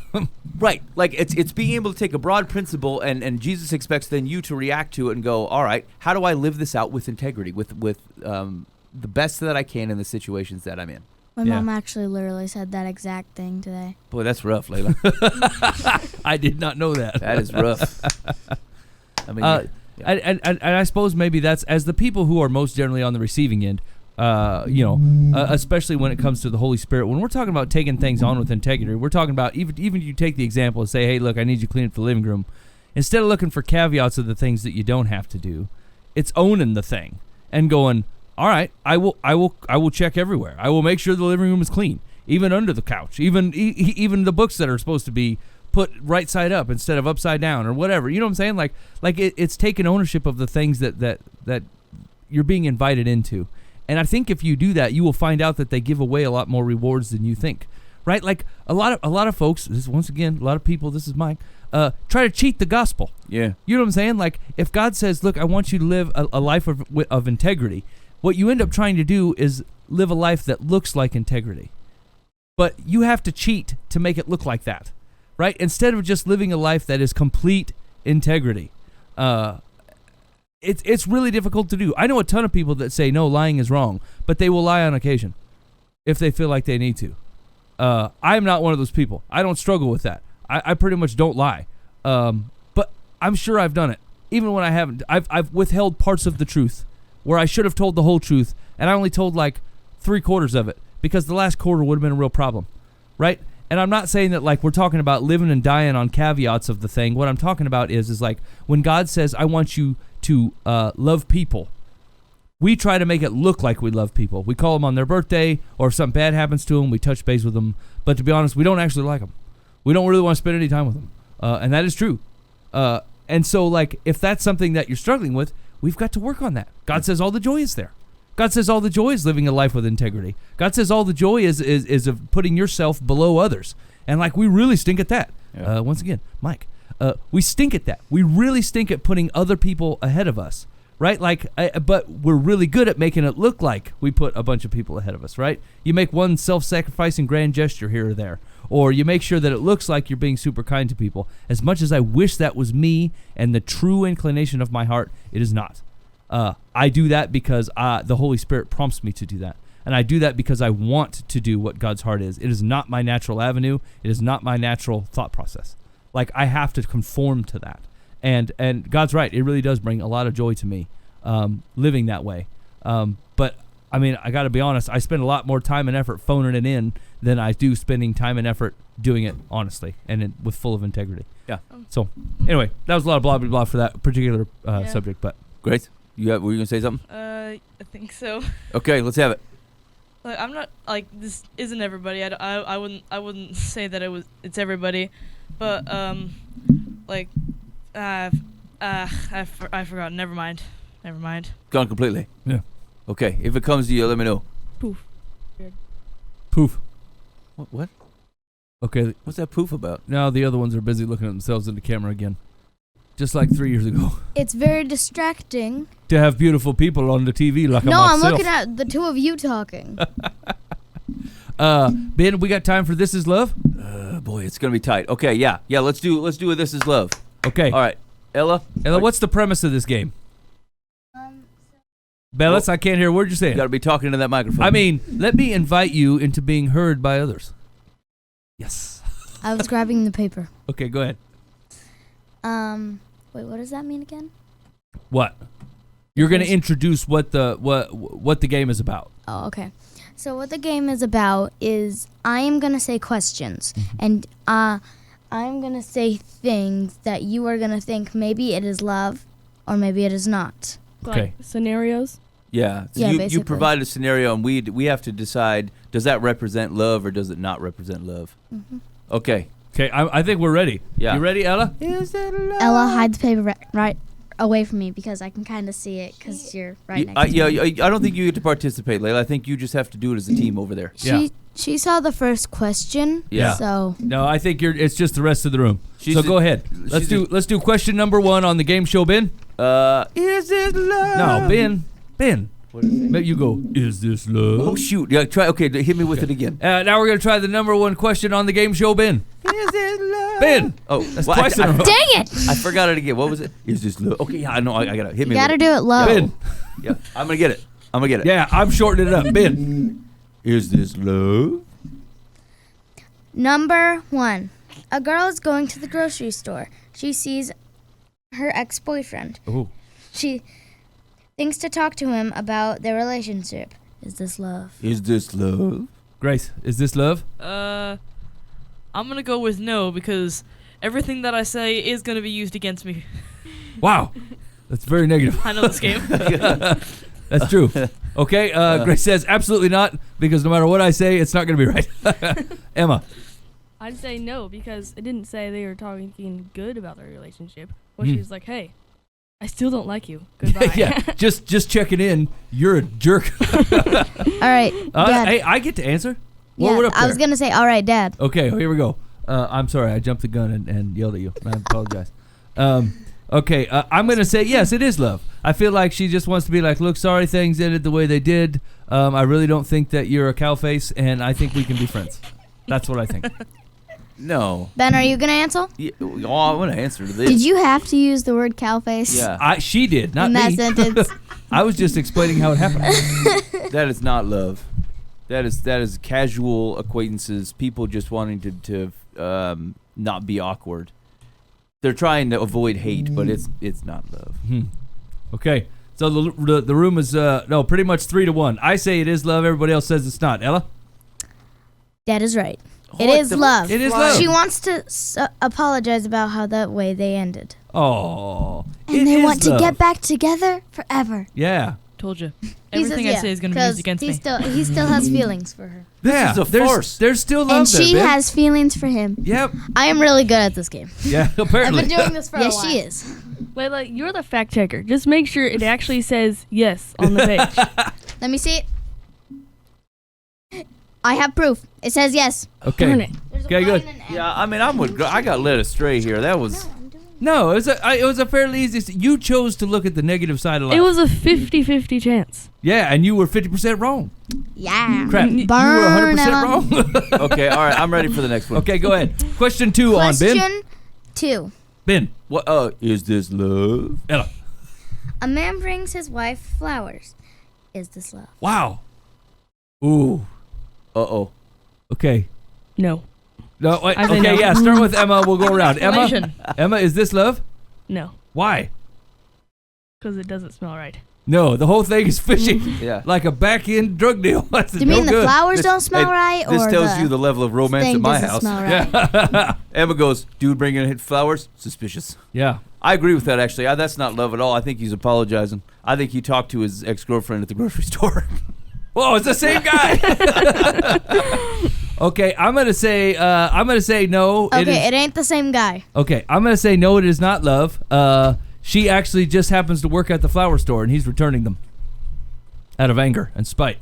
Right. Like it's being able to take a broad principle and Jesus expects then you to react to it and go, all right, how do I live this out with integrity, with the best that I can in the situations that I'm in? My Yeah. mom actually literally said that exact thing today. Boy, that's rough, Layla. I did not know that. That is rough. I mean, And I suppose maybe that's as the people who are most generally on the receiving end, especially when it comes to the Holy Spirit. When we're talking about taking things on with integrity, we're talking about even you take the example and say, hey, look, I need you to clean up the living room. Instead of looking for caveats of the things that you don't have to do, it's owning the thing and going, all right, I will check everywhere. I will make sure the living room is clean, even under the couch, even the books that are supposed to be put right side up instead of upside down or whatever. You know what I'm saying? Like it's taking ownership of the things that you're being invited into. And I think if you do that, you will find out that they give away a lot more rewards than you think, right? Like a lot of folks. This once again, a lot of people. This is Mike. Try to cheat the gospel. Yeah. You know what I'm saying? Like if God says, "Look, I want you to live a life of integrity," what you end up trying to do is live a life that looks like integrity. But you have to cheat to make it look like that, right? Instead of just living a life that is complete integrity. It's really difficult to do. I know a ton of people that say, no, lying is wrong, but they will lie on occasion if they feel like they need to. I'm not one of those people. I don't struggle with that. I pretty much don't lie. But I'm sure I've done it. Even when I haven't. I've withheld parts of the truth where I should have told the whole truth, and I only told like 3/4 of it because the last quarter would have been a real problem, right? And I'm not saying that like we're talking about living and dying on caveats of the thing. What I'm talking about is like when God says, I want you to love people, we try to make it look like we love people. We call them on their birthday, or if something bad happens to them, we touch base with them. But to be honest, we don't actually like them. We don't really want to spend any time with them. And that is true. And so like if that's something that you're struggling with, we've got to work on that. God says all the joy is there. God says all the joy is living a life with integrity. God says all the joy is of putting yourself below others. And like we really stink at that. Yeah. Once again, Mike, we stink at that. We really stink at putting other people ahead of us, right? Like, but we're really good at making it look like we put a bunch of people ahead of us, right? You make one self-sacrificing grand gesture here or there, or you make sure that it looks like you're being super kind to people. As much as I wish that was me and the true inclination of my heart, it is not. I do that because the Holy Spirit prompts me to do that. And I do that because I want to do what God's heart is. It is not my natural avenue. It is not my natural thought process. Like, I have to conform to that. And God's right. It really does bring a lot of joy to me, living that way. But, I mean, I got to be honest. I spend a lot more time and effort phoning it in than I do spending time and effort doing it honestly and with full of integrity. Yeah. So, anyway, that was a lot of blah, blah, blah for that particular subject. But Great. Were you going to say something? I think so. Okay, let's have it. Like, I'm not like this isn't everybody. I wouldn't say that it's everybody, but like I forgot. Never mind. Gone completely. Yeah. Okay, if it comes to you, let me know. Poof. What? Okay, What's that poof about? now the other ones are busy looking at themselves in the camera again. Just like 3 years ago. It's very distracting. To have beautiful people on the TV like No, I'm myself. looking at the two of you talking. Ben, we got time for This Is Love? Boy, it's gonna be tight. Okay, yeah, let's do a This Is Love. Okay. All right, Ella. Ella, what's the premise of this game? Bellis, I can't hear a word you're You saying. gotta be talking into that microphone. I mean, let me invite you into being heard by others. Yes. I was grabbing the paper. Okay, go ahead. Wait, what does that mean again? What? You're going to introduce what the game is about. Oh, okay. So what the game is about is I am going to say questions, and I'm going to say things that you are going to think maybe it is love or maybe it is not. Okay. Like scenarios. yeah. So Yeah, you basically. provide a snenario, and we have to decide: does that represent love or does it not represent love? Mm-hmm. Okay. Okay, I think we're ready. Yeah. You ready, Ella? Ella, hide the paper right away from me because I can kind of see it because you're right next to me. I don't think you get to participate, Layla. I think you just have to do it as a team over there. Yeah. She saw the first question. Yeah. So No, I think it's just the rest of the room. She's So a- go ahead. she's a- Let's do question number 1 on the game show, Ben. Is it love? No, Ben. What is it? You go. Is this love? Oh shoot! Yeah, try. Okay, hit me with it again. Now we're gonna try the number 1 question on the game show, Ben. Is it love? Ben. Oh, That's well, twice in a row. dang it! I forgot it again. What was it? Is this love? Okay, yeah, I know. I gotta hit You me. gotta with do it low. Ben. Yeah, I'm gonna get it. Yeah, I'm shortening it up. Ben. Is this love? Number 1. A girl is going to the grocery store. She sees her ex-boyfriend. Oh. She thinks to talk to him about their relationship. Is this love? Is this love? Grace, is this love? I'm gonna go with no because everything that I say is gonna be used against me. Wow. That's very negative. I know this game. That's true. Okay, Grace says absolutely not because no matter what I say, it's not going to be right. Emma. I'd say no because it didn't say they were talking good about their relationship. Well, she was like, hey, I still don't like you. Goodbye. Yeah, just checking in. You're a jerk. All right, Dad. Hey, I get to answer. What yeah, would up I was there? gonna say, all right, Dad. Okay, here we go. I'm sorry, I jumped the gun and yelled at you. I apologize. Okay, I'm going to say yes, it is love. I feel like she just wants to be like, look, sorry things ended the way they did. I really don't think that you're a cow face, and I think we can be friends. That's what I think. No. Ben, are you gonna answer? Yeah, oh, I want to answer to this. Did you have to use the word cow face? Yeah. She did, not in that me. sentence? I was just explaining how it happened. That is not love. That is casual acquaintances, people just wanting to not be awkward. They're trying to avoid hate, but it's not love. Okay, so the room is pretty much 3-1. I say it is love. Everybody else says it's not. Ella? Dad is right. It What is the- love. It is love. She wants to apologize about how that way they ended. Oh, And they want to get back together forever. Yeah. Told you. He Everything says, I say is gonna be 'cause used against he me. he still has feelings for her. Yeah, is a there's, farce. There's still love And there, she Ben. has feelings for him. Yep. I am really good at this game. Yeah, apparently. this for yes, she is. Layla, you're the fact checker. Just make sure it actually says yes on the page. Let me see it. I have proof. It says yes. Okay. Darn it. Okay, good. Yeah, I mean, I got led astray here. That was... No, it was a fairly easy. You chose to look at the negative side of life. It was a 50-50 chance. Yeah, and you were 50% wrong. Yeah. Crap. You were Burn 100% Ella. wrong. Okay, all right, I'm ready for the next one. Okay, go ahead. Question 2 on Ben. Question 2. Ben. What? Is this love? Ella. A man brings his wife flowers. Is this love? Wow. Ooh. Uh-oh. Okay. No. No, wait, I say okay, no. yeah, start with Emma. We'll go around. Explanation. Emma, is this love? No. Why? Because it doesn't smell right. No, the whole thing is fishy. Yeah. Like a back-end drug deal. That's Do you no mean the good. flowers This- don't smell hey, right, or This tells you the level of romance thing at my doesn't house. smell right? Yeah. Emma goes, dude bringing in flowers? Suspicious. Yeah. I agree with that, actually. That's not love at all. I think he's apologizing. I think he talked to his ex-girlfriend at the grocery store. Whoa, it's the same guy. Okay, I'm gonna say no. Okay, it ain't the same guy. Okay, I'm gonna say no. It is not love. She actually just happens to work at the flower store, and he's returning them out of anger and spite.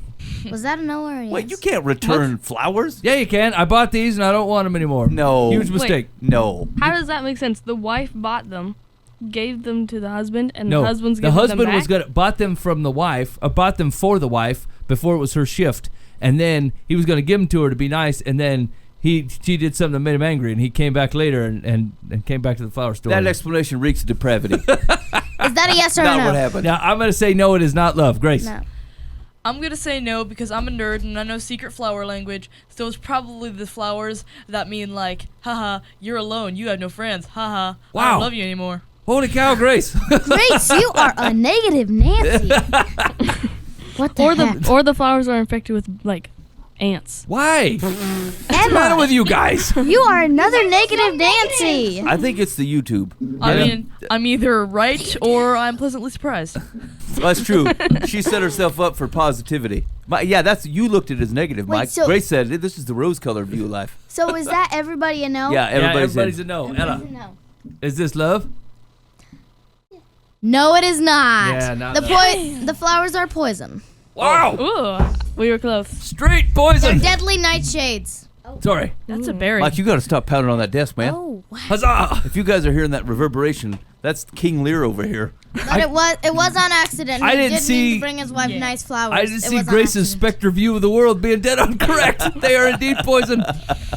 Was that a no or a yes? Wait, you can't return flowers? Yeah, you can. I bought these, and I don't want them anymore. No. Huge mistake. No. How does that make sense? The wife bought them, gave them to the husband, and No, the husband's the giving husband them back? was gonna bought them from the wife, bought them for the wife before it was her shift, and then he was gonna give them to her to be nice, and then she did something that made him angry, and he came back later and came back to the flower store. That explanation reeks of depravity. Is that a yes or a Not no? what happened. Now I'm gonna say no. It is not love, Grace. No. I'm gonna say no because I'm a nerd and I know secret flower language. So it's probably the flowers that mean like, haha, you're alone, you have no friends, haha, I Wow. don't love you anymore. Holy cow, Grace! Grace, you are a negative Nancy. What the Or the flowers are infected with like ants. Why? What's the matter Emma, with you guys? you are another negative Nancy. I think it's the YouTube. I Yeah. mean, I'm either right or I'm pleasantly surprised. That's true. She set herself up for positivity. That's you looked at it as negative, Wait, Mike. so- Grace said this is the rose-colored view of life. So is that everybody a no? Yeah, everybody's, everybody's in. a no. Everybody's Ella, a no. is this love? No, it is not. Yeah, not the love. the flowers are poison. Wow! Ooh, we were close. Straight They're poison. deadly nightshades. Sorry. That's a berry. Mike, you got to stop pounding on that desk, man. Oh, wow. Huzzah! If you guys are hearing that reverberation, that's King Lear over here. But it was on accident. I He didn't did see- mean to bring his wife nice flowers. I didn't It see was on Grace's accident. specter view of the world being dead on correct. They are indeed poison.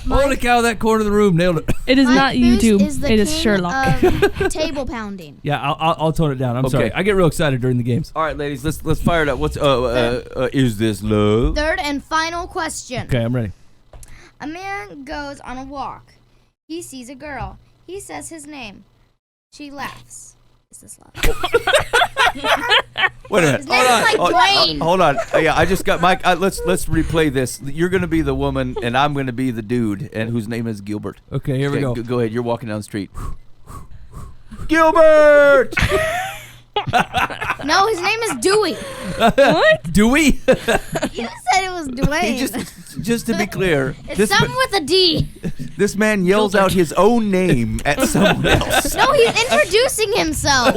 Holy cow, that corner of the room nailed it. It is Mike not Booth YouTube. Is the It is king Sherlock. Of table pounding. Yeah, I'll tone it down. I'm Okay. sorry. I get real excited during the games. All right, ladies, let's fire it up. What's is this love? Third and final question. Okay, I'm ready. A man goes on a walk. He sees a girl. He says his name. She laughs. Is this love? Wait a minute. His name is like Dwayne. Hold on. Yeah, I just got Mike. Let's replay this. You're gonna be the woman, and I'm gonna be the dude, and whose name is Gilbert. Okay, here we go. Go ahead. You're walking down the street. Gilbert. No, his name is Dewey. Do we? You said it was Dwayne. He just to be clear, It's someone with a D. this man yells out his own name at someone else. No, he's introducing himself.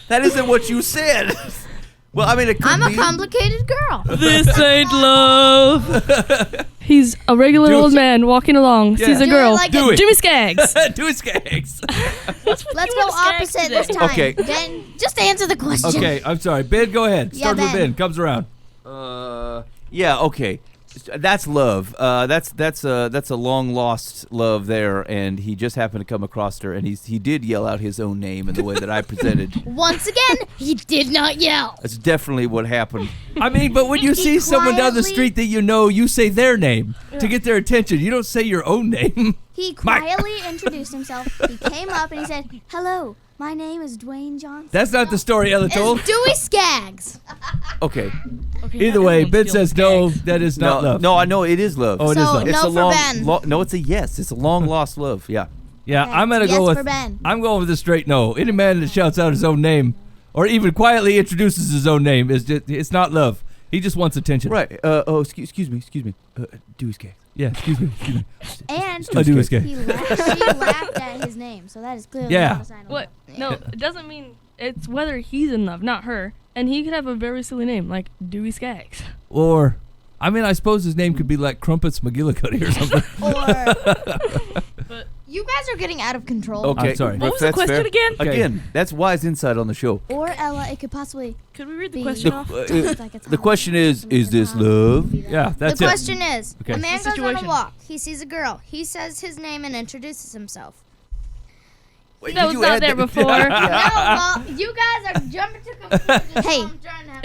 That isn't what you said. Well, I mean, it could I'm a be. complicated girl. This ain't love. He's a regular Do old it. man walking along, Yeah. sees a Do it girl. like Do it. Jimmy Skaggs. Do it, Skaggs. Let's go opposite this time. Okay. Ben, just answer the question. Okay, I'm sorry. Ben, go ahead. Yeah, Start with Ben. Ben. Comes around. Yeah, okay. That's love. That's a long lost love there, and he just happened to come across her, and he did yell out his own name in the way that I presented. Once again, he did not yell. That's definitely what happened. I mean, but when you see someone down the quietly- street that you know, you say their name to get their attention. You don't say your own name. He Mike. quietly introduced himself. He came up and he said, "Hello, my name is Dwayne Johnson." That's not the story Ella told. It's Dewey Skaggs. Okay. Okay, Either not way, everyone Ben steals says no. Skaggs. That is not love. No, I know it is love. Oh, it is So, love. It's no a for long, Ben. no, it's a yes. It's a long lost love. Yeah. Yeah, Okay, I'm gonna yes go with. for Ben. I'm going with a straight no. Any man that shouts out his own name, or even quietly introduces his own name, is just, it's not love. He just wants attention. Right. Excuse me. Dewey Skaggs. Yeah. Excuse me. And I do escape. she laughed at his name, so that is clearly Yeah. not a sign of What? love. No, it doesn't mean it's whether he's in love, not her. And he could have a very silly name like Dewey Skaggs. Or, I mean, I suppose his name could be like Crumpets McGillicuddy or something. Or But you guys are getting out of control. Okay. I'm sorry. what was the That's question fair. again? Okay. Again, that's wise insight on the show. Or Ella, it could possibly Could we read the be. question The, off? the question is this love? Yeah, that's the it. question is, Okay. a man What's the goes on a situation? walk. He sees a girl. He says his name and introduces himself. Wait, That did was you not add there that? before. No, well, you guys are jumping to conclusions. Hey,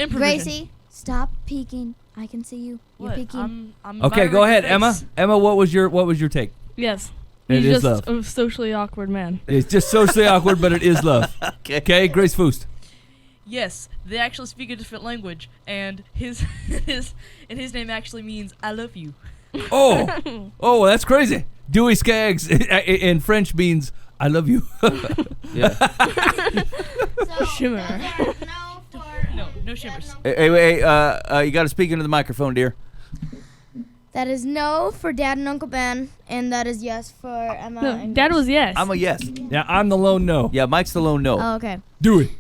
Improvision. Gracie, stop peeking. I can see you. You're What? peeking. I'm Okay, admiring go ahead, your Emma. face. Emma, what was your take? Yes. It He's is just love. a socially awkward man. It's just socially awkward, but it is love. Okay. Okay, Grace Foost. Yes, they actually speak a different language, and his name actually means "I love you." Oh, that's crazy. Dewey Skaggs in French means I love you. Yeah. So, Shimmer. no for No shimmers. Hey, you got to speak into the microphone, dear. That is no for Dad and Uncle Ben, and that is yes for Emma. No, and Dad Grace. was yes. I'm a yes. Yeah, I'm the lone no. Yeah, Mike's the lone no. Oh, okay. Dewey.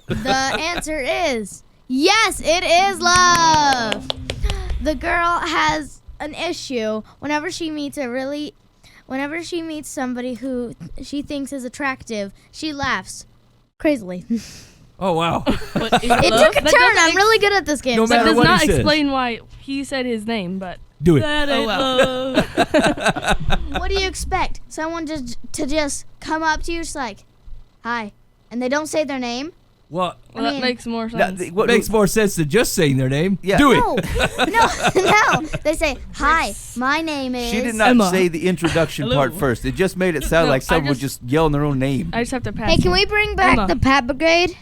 The answer is yes, it is love. The girl has an issue whenever she meets somebody who she thinks is attractive, she laughs crazily. Oh, wow. But is It love? took a That turn. doesn't I'm really good at this game. No that matter does what he not says. explain why he said his name, but Dewey. That ain't Oh, love. What do you expect? Someone to just come up to you, just like, "Hi," and they don't say their name? Well, well, mean- that makes more Now, sense. what makes more sense than just saying their name. Yeah. Dewey. No, no. They say, "Hi, my name is." She did not Emma. say the introduction Hello. part first. It just made it sound No, like someone I was just yelling their own name. I just have to pass. Hey, can him. we bring back Emma. the Pat Brigade?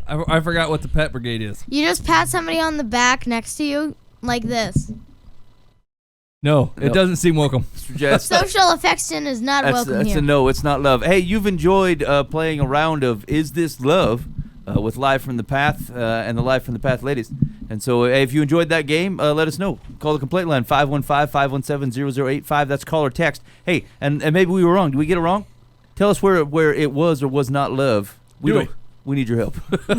I forgot what the Pet Brigade is. You just pat somebody on the back next to you like this. No, it No. doesn't seem welcome. Just, Social affection is not welcome that's here. a no. It's not love. Hey, you've enjoyed playing a round of Is This Love with Live from the Path and the Live from the Path ladies. And so if you enjoyed that game, let us know. Call the complaint line, 515-517-0085. That's call or text. Hey, and maybe we were wrong. Did we get it wrong? Tell us where it was or was not love. Do it. We need your help. You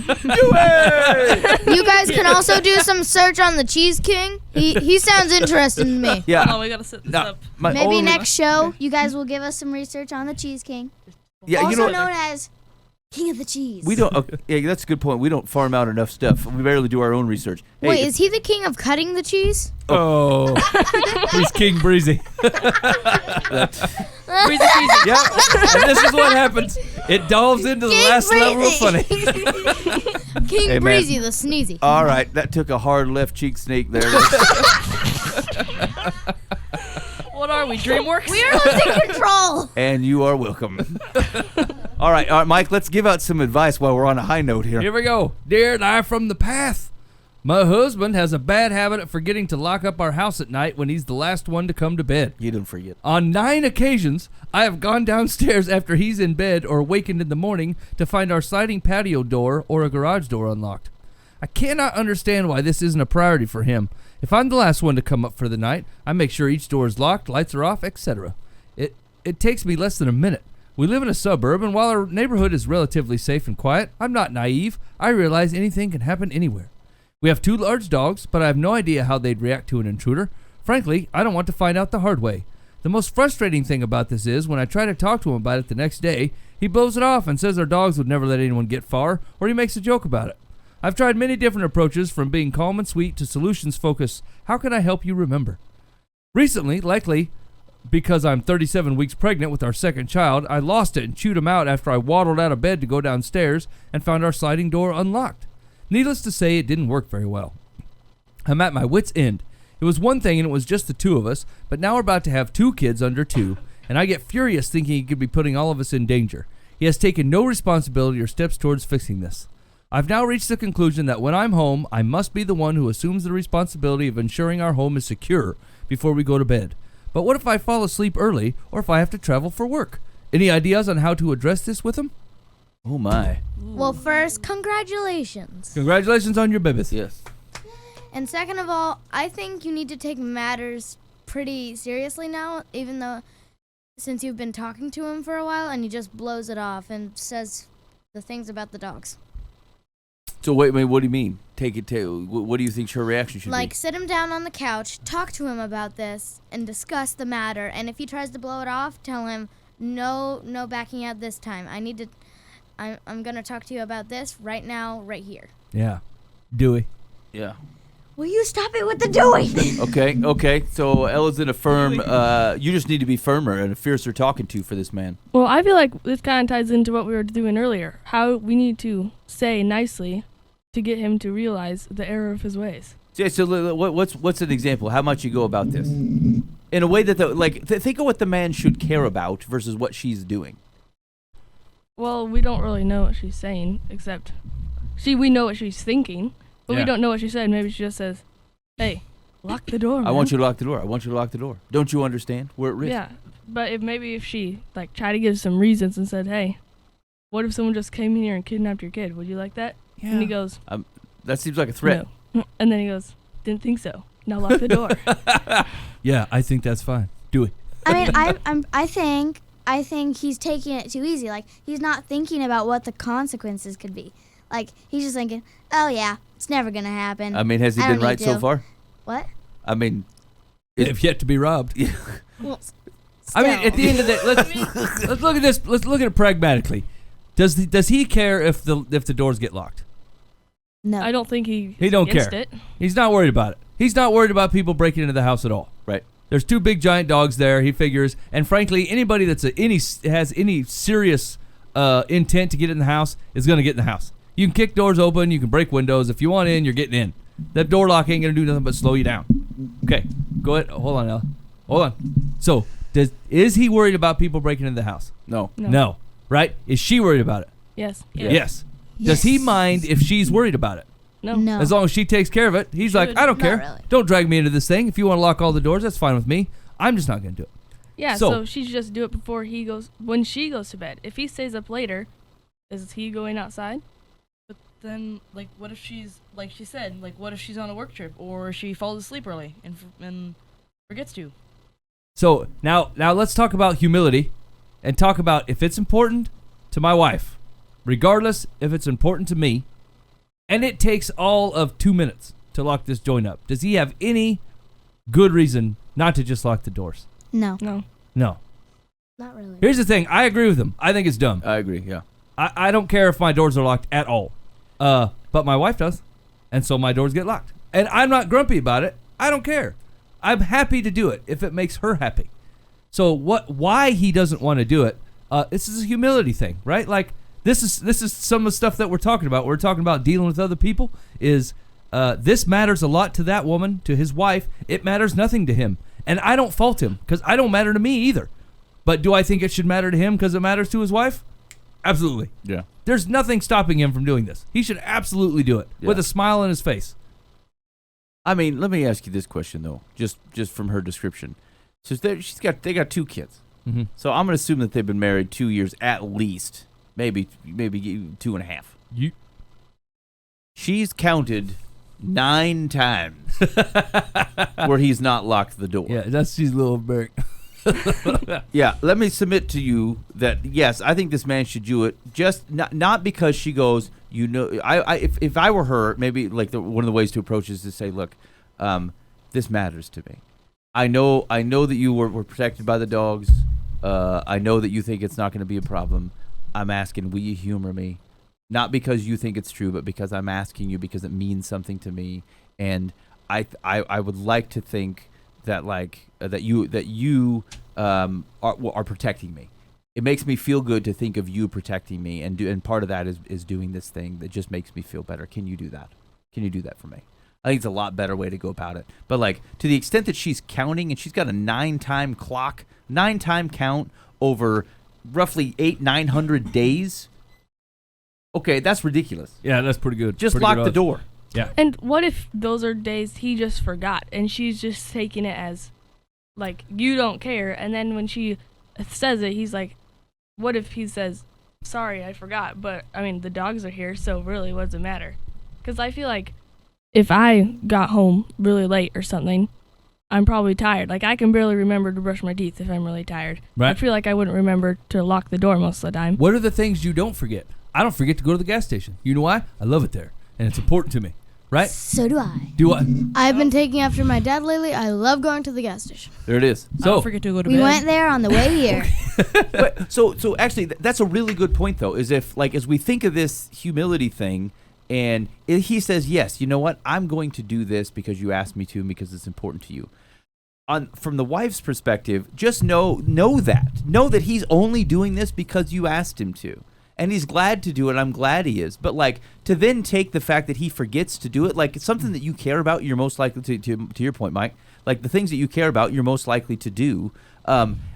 guys can also do some search on the Cheese King. He sounds interesting to me. Yeah. Oh, we gotta set this Now, up. my Maybe only- next show, you guys will give us some research on the Cheese King. Yeah, Also you know, known as King of the Cheese. we don't. Yeah, that's a good point. We don't farm out enough stuff. We barely do our own research. Hey, Wait, is he the king of cutting the cheese? Oh, he's King Breezy. Breezy cheesy. Yep. And this is what happens. It delves into the King last level of funny. King Hey, man. Breezy, the sneezy. all right, that took a hard left cheek snake there. What are we? DreamWorks? We are losing control. And you are welcome. All right, Mike, let's give out some advice while we're on a high note here. Here we go. Dear Live from the Path. My husband has a bad habit of forgetting to lock up our house at night when he's the last one to come to bed. You didn't forget. On 9 occasions, I have gone downstairs after he's in bed or awakened in the morning to find our sliding patio door or a garage door unlocked. I cannot understand why this isn't a priority for him. If I'm the last one to come up for the night, I make sure each door is locked, lights are off, etc. It takes me less than a minute. We live in a suburb, and while our neighborhood is relatively safe and quiet, I'm not naive. I realize anything can happen anywhere. We have 2 large dogs, but I have no idea how they'd react to an intruder. Frankly, I don't want to find out the hard way. The most frustrating thing about this is when I try to talk to him about it the next day, he blows it off and says our dogs would never let anyone get far, or he makes a joke about it. I've tried many different approaches, from being calm and sweet to solutions focused. How can I help you remember? Recently, likely because I'm 37 weeks pregnant with our second child, I lost it and chewed him out after I waddled out of bed to go downstairs and found our sliding door unlocked. Needless to say, it didn't work very well. I'm at my wit's end. It was one thing and it was just the 2 of us, but now we're about to have 2 kids under 2, and I get furious thinking he could be putting all of us in danger. He has taken no responsibility or steps towards fixing this. I've now reached the conclusion that when I'm home, I must be the one who assumes the responsibility of ensuring our home is secure before we go to bed. But what if I fall asleep early, or if I have to travel for work? Any ideas on how to address this with him? Oh my. Well, first, congratulations. Congratulations on your babies. Yes. And second of all, I think you need to take matters pretty seriously now, even though since you've been talking to him for a while and he just blows it off and says the things about the dogs. So wait, what do you mean? Take it to, what do you think her reaction should Like, be? sit him down on the couch, talk to him about this, and discuss the matter. And if he tries to blow it off, tell him, no backing out this time. I'm going to talk to you about this right now, right here. Yeah. Dewey. Yeah. Will you stop it with the doing? Okay. So Ella's in a firm, you just need to be firmer and a fiercer talking to for this man. Well, I feel like this kind of ties into what we were doing earlier. How we need to say nicely to get him to realize the error of his ways. Yeah, so what's an example? How much you go about this? In a way that, think of what the man should care about versus what she's doing. Well, we don't really know what she's saying, except we know what she's thinking, but Yeah. we don't know what she said. Maybe she just says, hey, lock the door, man. I want you to lock the door. I want you to lock the door. Don't you understand? We're at risk. Yeah, but if she tried to give some reasons and said, hey, what if someone just came in here and kidnapped your kid? Would you like that? Yeah. And he goes, That seems like a threat. no. And then he goes, didn't think so. Now lock the door. Yeah, I think that's fine. Dewey. I mean, I think he's taking it too easy. Like, he's not thinking about what the consequences could be. Like, he's just thinking, oh yeah, it's never gonna happen. I mean, has he I been don't right need so to. far? What? I mean, They've yet to be robbed. Well, I mean, at the end of the let's look at this. Let's look at it pragmatically. Does he care if the doors get locked? no. I don't think he don't against care. it. He's not worried about it. He's not worried about people breaking into the house at all. right. There's 2 big giant dogs there. He figures, and frankly, anybody that's has any serious intent to get in the house is going to get in the house. You can kick doors open. You can break windows. If you want in, you're getting in. That door lock ain't going to do nothing but slow you down. Okay, go ahead. Hold on, Ella. Hold on. So, is he worried about people breaking into the house? No. No. Right? Is she worried about it? Yes. Yes. Does he mind if she's worried about it? No. No. As long as she takes care of it, he's like, Should. I don't Not care. really. Don't drag me into this thing. If you want to lock all the doors, that's fine with me. I'm just not going to do it. Yeah, So- so she should just do it before when she goes to bed. If he stays up later, is he going outside? But then, what if she's, like she said, what if she's on a work trip or she falls asleep early and forgets to? So now let's talk about humility and talk about if it's important to my wife, regardless if it's important to me, and it takes all of 2 minutes to lock this joint up. Does he have any good reason not to just lock the doors? No. No. No. Not really. Here's the thing. I agree with him. I think it's dumb. I agree, yeah. I don't care if my doors are locked at all. But my wife does. And so my doors get locked. And I'm not grumpy about it. I don't care. I'm happy to do it if it makes her happy. So why he doesn't want to do it, this is a humility thing, right? Like this is some of the stuff that we're talking about. We're talking about dealing with other people is this matters a lot to that woman, to his wife. It matters nothing to him. And I don't fault him because I don't matter to me either. But do I think it should matter to him because it matters to his wife? Absolutely. Yeah. There's nothing stopping him from doing this. He should absolutely do it with Yeah. a smile on his face. I mean, let me ask you this question though, just from her description. So they got 2 kids. Mm-hmm. So I'm gonna assume that they've been married 2 years at least, maybe 2.5. she's counted 9 times where he's not locked the door. Yeah, that's his little bird. Yeah, let me submit to you that yes, I think this man should do it. Just not because she goes. If I were her, maybe like one of the ways to approach is to say, look, this matters to me. I know that you were protected by the dogs. I know that you think it's not going to be a problem. I'm asking, will you humor me? Not because you think it's true, but because I'm asking you because it means something to me, and I would like to think that that you are protecting me. It makes me feel good to think of you protecting me, and part of that is doing this thing that just makes me feel better. Can you do that? Can you do that for me? I think it's a lot better way to go about it. But like to the extent that she's counting and she's got a 9-time clock, 9-time count over roughly 900 days. Okay, that's ridiculous. Yeah, that's pretty good. Just Pretty lock good the odds. door. Yeah. And what if those are days he just forgot and she's just taking it as like you don't care, and then when she says it he's like, what if he says, sorry, I forgot, but I mean the dogs are here, so really what does it matter? Because I feel like if I got home really late or something, I'm probably tired. Like I can barely remember to brush my teeth if I'm really tired. Right. I feel like I wouldn't remember to lock the door most of the time. What are the things you don't forget? I don't forget to go to the gas station. You know why? I love it there, and it's important to me. Right? So do I. Do what? I've been taking after my dad lately. I love going to the gas station. There it is. So Don't forget to go to We bed. went there on the way here. But, so actually, that's a really good point, though. Is if like as we think of this humility thing, and he says, "Yes, you know what? I'm going to do this because you asked me to, and because it's important to you." From the wife's perspective, just know that he's only doing this because you asked him to. And he's glad to do it. I'm glad he is. But like to then take the fact that he forgets to do it, like it's something that you care about, you're most likely to your point, Mike. Like the things that you care about, you're most likely to do.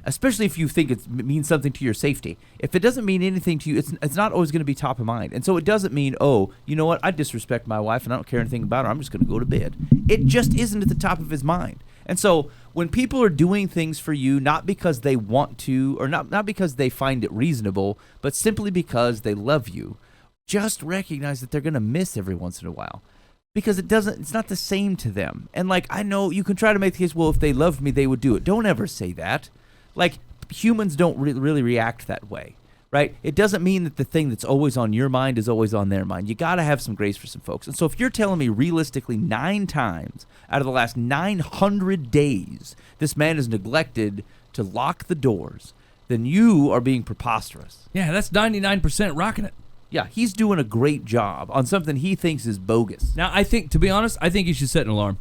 Especially if you think it means something to your safety. If it doesn't mean anything to you, it's not always going to be top of mind. And so it doesn't mean, oh, you know what? I disrespect my wife and I don't care anything about her. I'm just going to go to bed. It just isn't at the top of his mind. And so when people are doing things for you, not because they want to or not because they find it reasonable, but simply because they love you, just recognize that they're going to miss every once in a while. Because it's not the same to them. And like, I know you can try to make the case, well, if they loved me, they would do it. Don't ever say that. Like, humans don't really react that way, right? It doesn't mean that the thing that's always on your mind is always on their mind. You got to have some grace for some folks. And so if you're telling me realistically 9 times out of the last 900 days, this man is neglected to lock the doors, then you are being preposterous. yeah, that's 99% rocking it. Yeah, he's doing a great job on something he thinks is bogus. Now, I think, to be honest, I think you should set an alarm.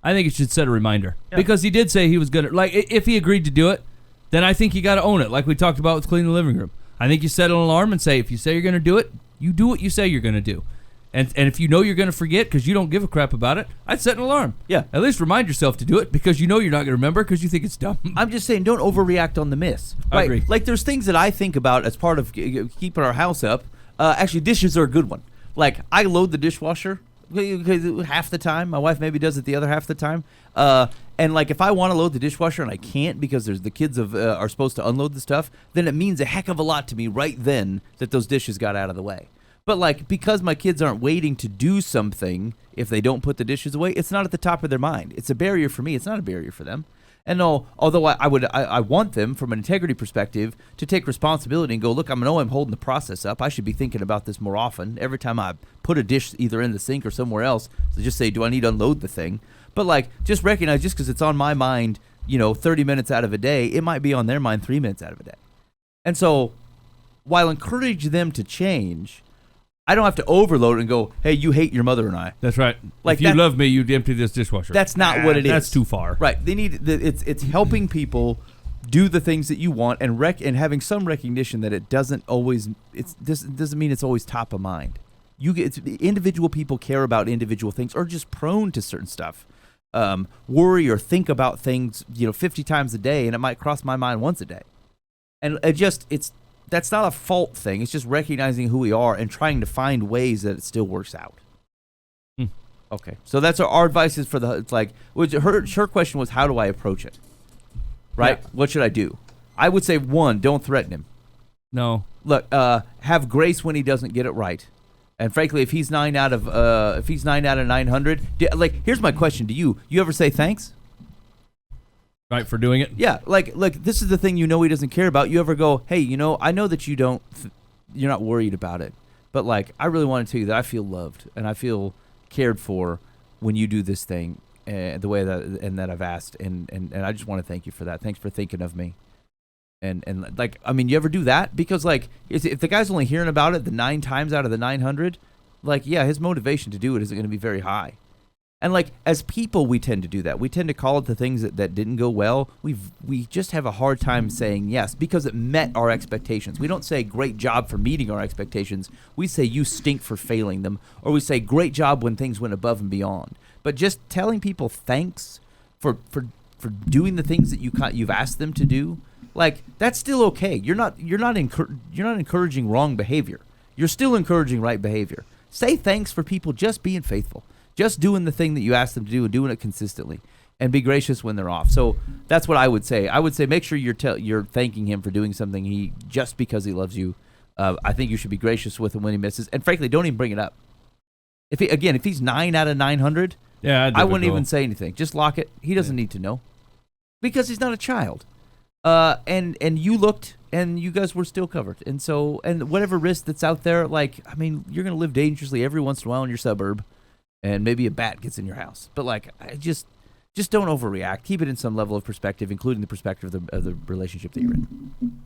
I think you should set a reminder. Yeah. Because he did say he was going to, like, if he agreed to do it, then I think you got to own it, like we talked about with cleaning the living room. I think you set an alarm and say, if you say you're going to do it, you do what you say you're going to do. And if you know you're going to forget because you don't give a crap about it, I'd set an alarm. Yeah. At least remind yourself to do it because you know you're not going to remember because you think it's dumb. I'm just saying, don't overreact on the miss. I agree. Like, there's things that I think about as part of keeping our house up. Actually, dishes are a good one. Like, I load the dishwasher half the time. My wife maybe does it the other half the time. And like, if I want to load the dishwasher and I can't because the kids are supposed to unload the stuff, then it means a heck of a lot to me right then that those dishes got out of the way. But like, because my kids aren't waiting to do something if they don't put the dishes away, it's not at the top of their mind. It's a barrier for me. It's not a barrier for them. And no, although I want them from an integrity perspective to take responsibility and go, look, I know I'm holding the process up. I should be thinking about this more often. Every time I put a dish either in the sink or somewhere else, so just say, do I need to unload the thing? But like, just recognize, just because it's on my mind, 30 minutes out of a day, it might be on their mind 3 minutes out of a day. And so, while encourage them to change, I don't have to overload it and go, hey, you hate your mother and I. That's right. Like if you that- love me, you'd empty this dishwasher. That's not what it is. That's too far. Right. They need it's helping people do the things that you want and having some recognition that it doesn't always doesn't mean it's always top of mind. Individual people care about individual things or just prone to certain stuff. Worry or think about things 50 times a day, and it might cross my mind once a day. And that's not a fault thing. It's just recognizing who we are and trying to find ways that it still works out. Okay, so that's our advice is for her question was, how do I approach it? Right? Yeah. What should I do? I would say, 1, don't threaten him. No. Look, have grace when he doesn't get it right. And frankly, if he's 9 out of 900, like, here's my question to you: you ever say thanks? Right, for doing it. Yeah, like this is the thing he doesn't care about. You ever go, hey, I know that you're not worried about it, but like I really want to tell you that I feel loved and I feel cared for when you do this thing the way that I've asked, and I just want to thank you for that. Thanks for thinking of me. And like, I mean, you ever do that? Because like, if the guy's only hearing about it the 9 times out of the 900, like, yeah, his motivation to do it isn't going to be very high. And like, as people, we tend to do that. We tend to call it the things that didn't go well. We just have a hard time saying yes because it met our expectations. We don't say great job for meeting our expectations. We say you stink for failing them, or we say great job when things went above and beyond. But just telling people thanks for doing the things that you've asked them to do, like, that's still okay. You're not encouraging wrong behavior. You're still encouraging right behavior. Say thanks for people just being faithful. Just doing the thing that you ask them to do and doing it consistently, and be gracious when they're off. So that's what I would say. I would say make sure you're thanking him for doing something just because he loves you. I think you should be gracious with him when he misses, and frankly, don't even bring it up. If he's 9 out of 900, yeah, I wouldn't even say anything. Just lock it. He doesn't need to know because he's not a child. And you looked, and you guys were still covered. And so, and whatever risk that's out there, like, I mean, you're gonna live dangerously every once in a while in your suburb. And maybe a bat gets in your house. But like, I just don't overreact. Keep it in some level of perspective, including the perspective of the relationship that you're in.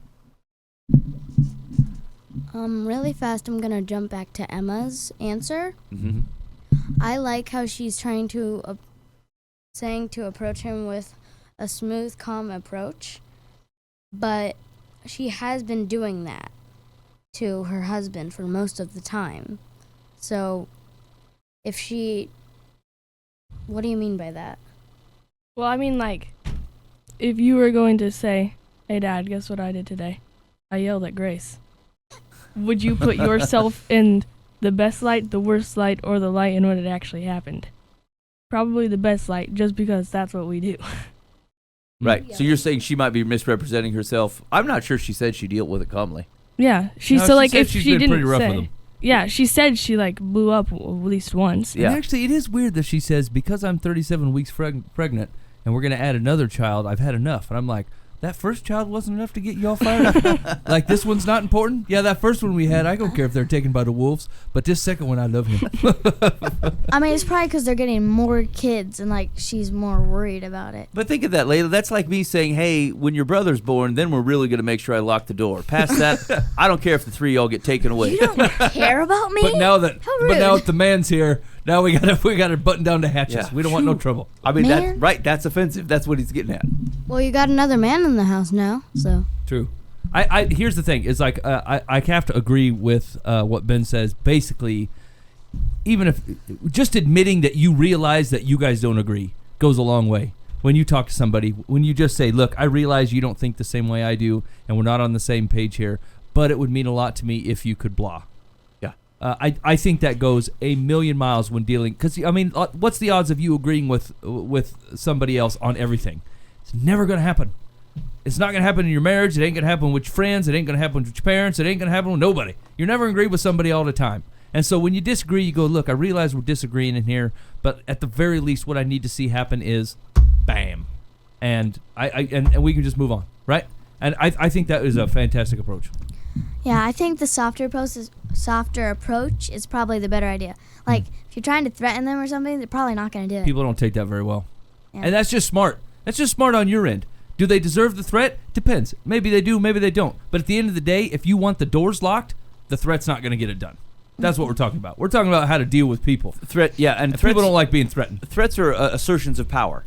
Really fast, I'm going to jump back to Emma's answer. Mm-hmm. I like how she's trying to, saying to approach him with a smooth, calm approach. But she has been doing that to her husband for most of the time. So... what do you mean by that? Well, I mean, like, if you were going to say, hey, Dad, guess what I did today? I yelled at Grace. Would you put yourself in the best light, the worst light, or the light in what had actually happened? Probably the best light, just because that's what we do. Right. Yeah. So you're saying she might be misrepresenting herself. I'm not sure she said she dealt with it calmly. Yeah. No, she said if she's she been didn't pretty rough say... with him. Yeah, she said she, like, blew up at least once. Yeah. And actually, it is weird that she says, because I'm 37 weeks pregnant and we're going to add another child, I've had enough. And I'm like, that first child wasn't enough to get you all fired up? Like, this one's not important? Yeah, that first one we had, I don't care if they're taken by the wolves, but this second one, I love him. I mean, it's probably because they're getting more kids and, like, she's more worried about it. But think of that, Layla. That's like me saying, hey, when your brother's born, then we're really going to make sure I lock the door. Past that, I don't care if the 3 of y'all get taken away. You don't care about me? But now that rude. the man's here, now we gotta button down the hatches. Yeah. We don't want no trouble. I mean, Man. that's right. That's offensive. That's what he's getting at. Well, you got another man in the house now, so. True. I here's the thing. It's like I have to agree with what Ben says. Basically, even if just admitting that you realize that you guys don't agree goes a long way. When you talk to somebody, when you just say, look, I realize you don't think the same way I do, and we're not on the same page here, but it would mean a lot to me if you could blah. Yeah. I think that goes a million miles when dealing, because, I mean, what's the odds of you agreeing with somebody else on everything? It's never going to happen. It's not going to happen in your marriage. It ain't going to happen with your friends. It ain't going to happen with your parents. It ain't going to happen with nobody. You're never going to agree with somebody all the time. And so when you disagree, you go, look, I realize we're disagreeing in here, but at the very least, what I need to see happen is bam. And and we can just move on, right? And I think that is a fantastic approach. Yeah, I think the softer approach is probably the better idea. Like, if you're trying to threaten them or something, they're probably not going to do it. People don't take that very well. Yeah. And that's just smart. That's just smart on your end. Do they deserve the threat? Depends. Maybe they do, maybe they don't. But at the end of the day, if you want the doors locked, the threat's not going to get it done. That's what we're talking about. We're talking about how to deal with people. Threat, yeah, and People don't like being threatened. Threats are assertions of power.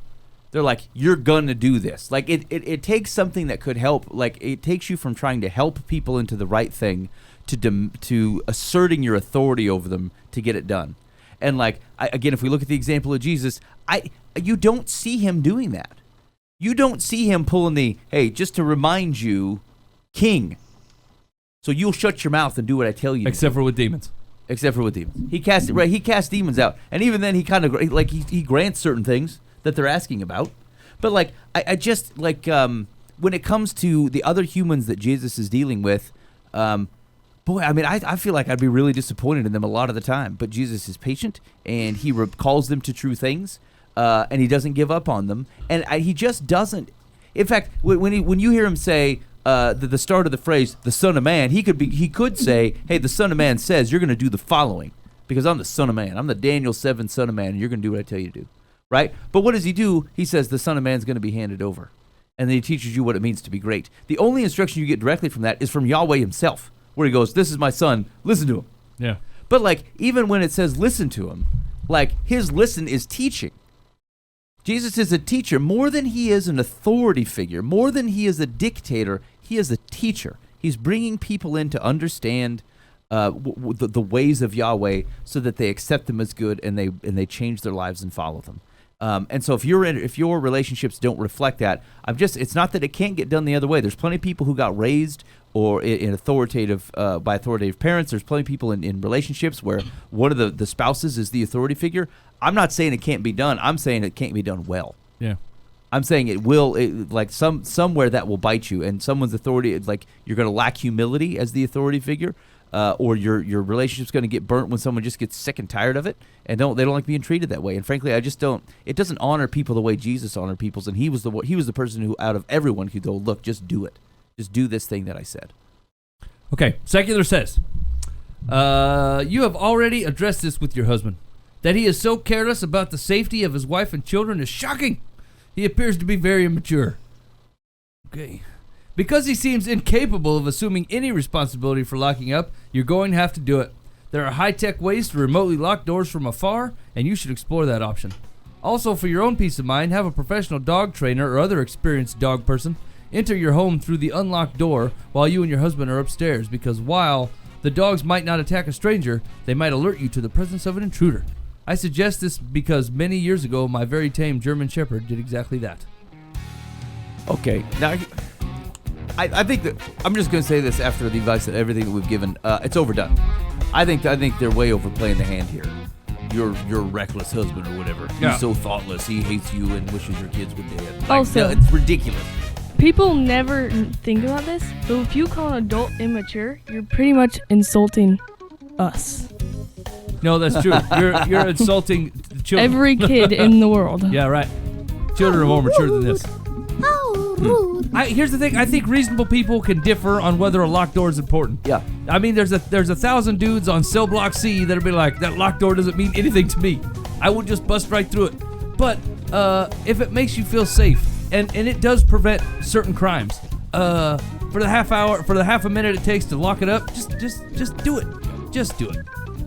They're like, you're gonna do this. Like, it takes something that could help. Like, it takes you from trying to help people into the right thing to asserting your authority over them to get it done. And like, again, if we look at the example of Jesus, you don't see him doing that. You don't see him pulling the, hey, just to remind you, king. So you'll shut your mouth and do what I tell you. Except for with demons. Except for with demons. He casts demons out. And even then he kind of, like, he grants certain things that they're asking about. But like, I just, like, when it comes to the other humans that Jesus is dealing with, Boy, I mean, I feel like I'd be really disappointed in them a lot of the time. But Jesus is patient, and he calls them to true things, and he doesn't give up on them. And he just doesn't. In fact, when you hear him say the start of the phrase, the Son of Man, he could say, hey, the Son of Man says you're going to do the following, because I'm the Son of Man. I'm the Daniel 7 Son of Man, and you're going to do what I tell you to do. Right? But what does he do? He says the Son of Man's going to be handed over. And then he teaches you what it means to be great. The only instruction you get directly from that is from Yahweh himself, where he goes, this is my son, listen to him. Yeah. But like, even when it says listen to him, like, his listen is teaching. Jesus is a teacher more than he is an authority figure, more than he is a dictator. He is a teacher. He's bringing people in to understand the ways of Yahweh so that they accept them as good and they change their lives and follow them. And so if your relationships don't reflect that, it's not that it can't get done the other way. There's plenty of people who got raised or in by authoritative parents. There's plenty of people in relationships where one of the spouses is the authority figure. I'm not saying it can't be done. I'm saying it can't be done well. Yeah. I'm saying it will, somewhere that will bite you, and someone's authority, like, you're going to lack humility as the authority figure, or your relationship's going to get burnt when someone just gets sick and tired of it, and they don't like being treated that way. And frankly, I just don't. It doesn't honor people the way Jesus honored people, and he was the person who, out of everyone, could go, look, just do it, just do this thing that I said. Okay, Secular says, you have already addressed this with your husband. That he is so careless about the safety of his wife and children is shocking. He appears to be very immature. Okay. Because he seems incapable of assuming any responsibility for locking up, you're going to have to do it. There are high-tech ways to remotely lock doors from afar, and you should explore that option. Also, for your own peace of mind, have a professional dog trainer or other experienced dog person enter your home through the unlocked door while you and your husband are upstairs, because while the dogs might not attack a stranger, they might alert you to the presence of an intruder. I suggest this because many years ago, my very tame German Shepherd did exactly that. Okay, now I think that I'm just going to say this after the advice that everything that we've given, it's overdone. I think they're way overplaying the hand here. Your reckless husband or whatever. Yeah. He's so thoughtless. He hates you and wishes your kids were dead. Like, Also- no, it's ridiculous. People never think about this, but if you call an adult immature, you're pretty much insulting us. No, that's true. You're insulting the children. Every kid in the world. Yeah, right. Children are more mature than this. How rude. Here's the thing. I think reasonable people can differ on whether a locked door is important. Yeah. I mean, there's 1,000 dudes on cell block C that'll be like, that locked door doesn't mean anything to me. I would just bust right through it. But if it makes you feel safe, and it does prevent certain crimes, for the half a minute it takes to lock it up, just do it. Just do it.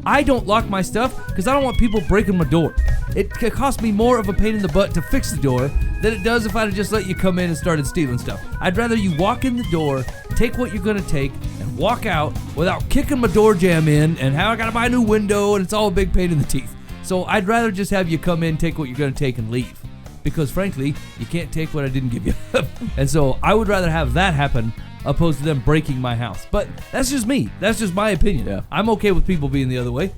I don't lock my stuff because I don't want people breaking my door. It could cost me more of a pain in the butt to fix the door than it does if I'd have just let you come in and started stealing stuff. I'd rather you walk in the door, take what you're going to take, and walk out without kicking my door jamb in and how I got to buy a new window and it's all a big pain in the teeth. So I'd rather just have you come in, take what you're going to take, and leave. Because frankly, you can't take what I didn't give you. And so I would rather have that happen opposed to them breaking my house. But that's just me. That's just my opinion. Yeah. I'm okay with people being the other way.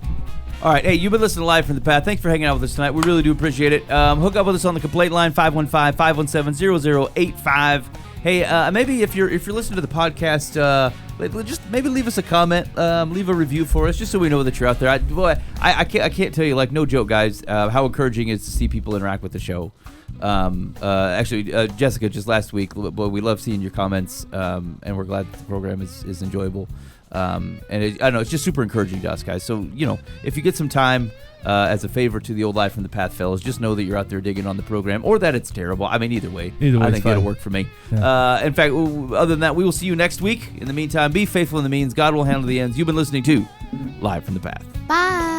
All right. Hey, you've been listening to Live from the Path. Thanks for hanging out with us tonight. We really do appreciate it. Hook up with us on the complaint line, 515-517-0085. Hey, maybe if you're listening to the podcast, just maybe leave us a comment, leave a review for us, just so we know that you're out there. I can't tell you, like, no joke, guys, how encouraging it is to see people interact with the show. Actually, Jessica, just last week, boy, we love seeing your comments, and we're glad that the program is enjoyable. And I don't know, it's just super encouraging to us, guys. So, if you get some time, as a favor to the old Live from the Path fellas, just know that you're out there digging on the program, or that it's terrible. I mean, either way I think it'll work for me. Yeah. In fact, other than that, we will see you next week. In the meantime, be faithful in the means. God will handle the ends. You've been listening to Live from the Path. Bye.